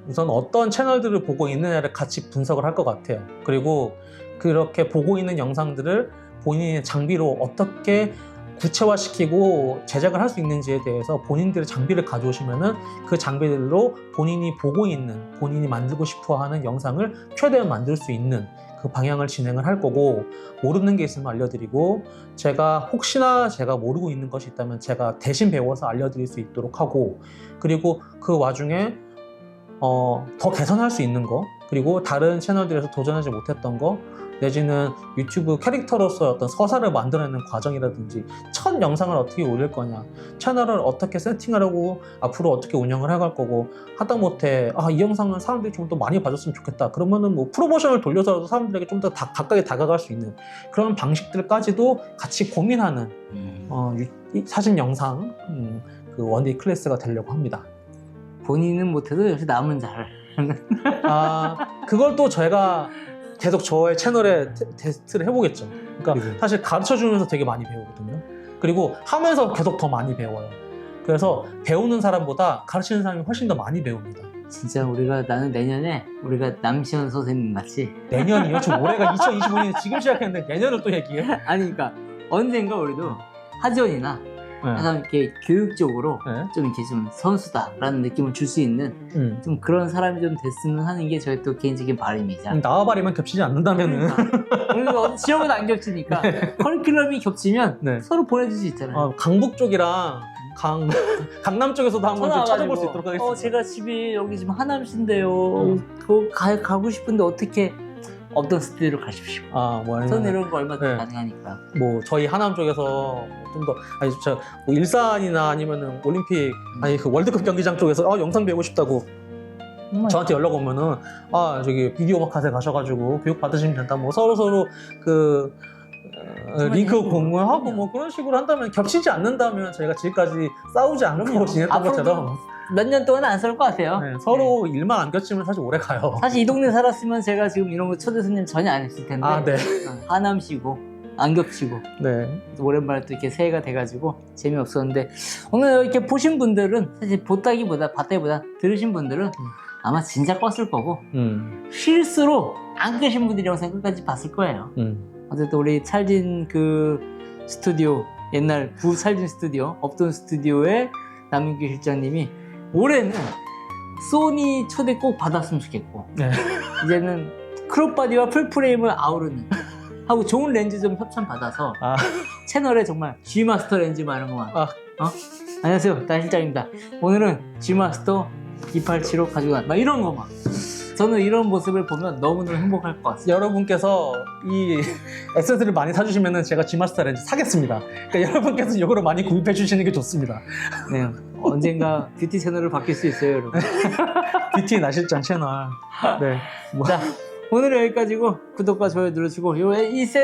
우선 어떤 채널들을 보고 있느냐를 같이 분석을 할 것 같아요. 그리고 그렇게 보고 있는 영상들을 본인의 장비로 어떻게 구체화시키고 제작을 할 수 있는지에 대해서 본인들의 장비를 가져오시면은 그 장비들로 본인이 보고 있는, 본인이 만들고 싶어 하는 영상을 최대한 만들 수 있는 그 방향을 진행을 할 거고, 모르는 게 있으면 알려드리고, 제가 혹시나 제가 모르고 있는 것이 있다면 제가 대신 배워서 알려드릴 수 있도록 하고, 그리고 그 와중에 더 개선할 수 있는 거, 그리고 다른 채널들에서 도전하지 못했던 거, 내지는 유튜브 캐릭터로서의 어떤 서사를 만들어내는 과정이라든지, 첫 영상을 어떻게 올릴 거냐, 채널을 어떻게 세팅하려고 앞으로 어떻게 운영을 해갈 거고, 하다못해 이 영상은 사람들이 좀 더 많이 봐줬으면 좋겠다, 그러면은 뭐 프로모션을 돌려서라도 사람들에게 좀 더 가까이 다가갈 수 있는 그런 방식들까지도 같이 고민하는 사진 영상 그 원데이 클래스가 되려고 합니다. 본인은 못해도 역시 남은 잘. 그걸 또 제가 계속 저의 채널에 테스트를 해보겠죠. 그러니까 그죠. 사실 가르쳐주면서 되게 많이 배우거든요. 그리고 하면서 계속 더 많이 배워요. 그래서 배우는 사람보다 가르치는 사람이 훨씬 더 많이 배웁니다. 진짜 나는 내년에 우리가 남시현 선생님 같이. 내년이요? 지금 올해가 2025년에 지금 시작했는데 내년을 또 얘기해? 아니 그러니까 언젠가 우리도 하지원이나 약간 이렇게 교육적으로 좀 이렇게 좀 선수다라는 느낌을 줄 수 있는 좀 그런 사람이 좀 됐으면 하는 게 저희 또 개인적인 바람이자. 나와바리만 겹치지 않는다면은. 우리가 지역은 안 겹치니까 커리큘럼이 겹치면 서로 보내줄 수 있잖아요. 강북 쪽이랑 강남 쪽에서도 한번 좀 찾아볼 수 있도록 하겠습니다. 제가 집이 여기 지금 하남시인데요. 그거 가고 싶은데 어떻게 어떤 스튜디오로 가십시오. 저는 이런 거 얼마든지 가능하니까. 뭐 저희 하남 쪽에서 좀 더 뭐 일산이나 아니면은 올림픽 그 월드컵 경기장 쪽에서 영상 배우고 싶다고 저한테 연락 오면은 저기 비디오 마카세 가셔가지고 교육 받으시면 된다. 뭐 서로 그 링크 공유하고 뭐 그런 식으로 한다면, 겹치지 않는다면 저희가 지금까지 싸우지 않고 지냈던 것처럼 몇 년 동안 안 싸울 것 같아요. 서로 일만 안 겹치면 사실 오래 가요. 사실 이 동네 살았으면 제가 지금 이런 거 초대 손님 전혀 안 했을 텐데. 하남시고 안 겹치고. 오랜만에 또 이렇게 새해가 돼가지고 재미없었는데, 오늘 이렇게 보신 분들은 사실 봤다기보다 들으신 분들은 아마 진짜 껐을 거고, 실수로 안 끄신 분들이 영상 끝까지 봤을 거예요. 어쨌든 우리 찰진 그 스튜디오, 옛날 찰진 스튜디오, 없던 스튜디오의 남윤규 실장님이 올해는 소니 초대 꼭 받았으면 좋겠고, 이제는 크롭바디와 풀프레임을 아우르는 하고 좋은 렌즈 좀 협찬 받아서 채널에 정말 G마스터 렌즈만 이런 거만 안녕하세요, 나 실장입니다. 오늘은 G마스터 287로 가지고 막 이런 거 막. 저는 이런 모습을 보면 너무너무 행복할 것 같습니다. 여러분께서 이 액세서리를 많이 사주시면 제가 G마스터 렌즈 사겠습니다. 그러니까 여러분께서 이거를 많이 구입해 주시는 게 좋습니다. 네, 언젠가 뷰티 채널을 바뀔 수 있어요, 여러분. 뷰티 나실장 채널. 자, 오늘은 여기까지고, 구독과 좋아요 눌러주시고,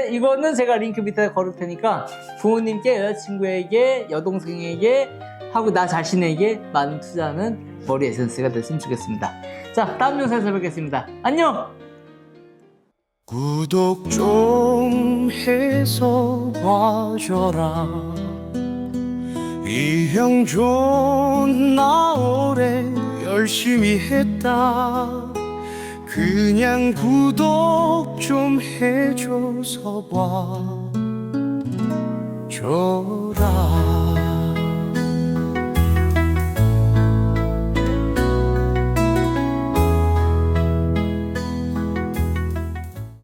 이거는 제가 링크 밑에 걸을 테니까 부모님께, 여자친구에게, 여동생에게 하고 나 자신에게 많은 투자하는 머리 에센스가 됐으면 좋겠습니다. 자, 다음 영상에서 뵙겠습니다. 안녕! 구독 좀 해서 봐줘라. 이 형 존나 오래 열심히 했다. 그냥 구독 좀 해줘서 봐줘라.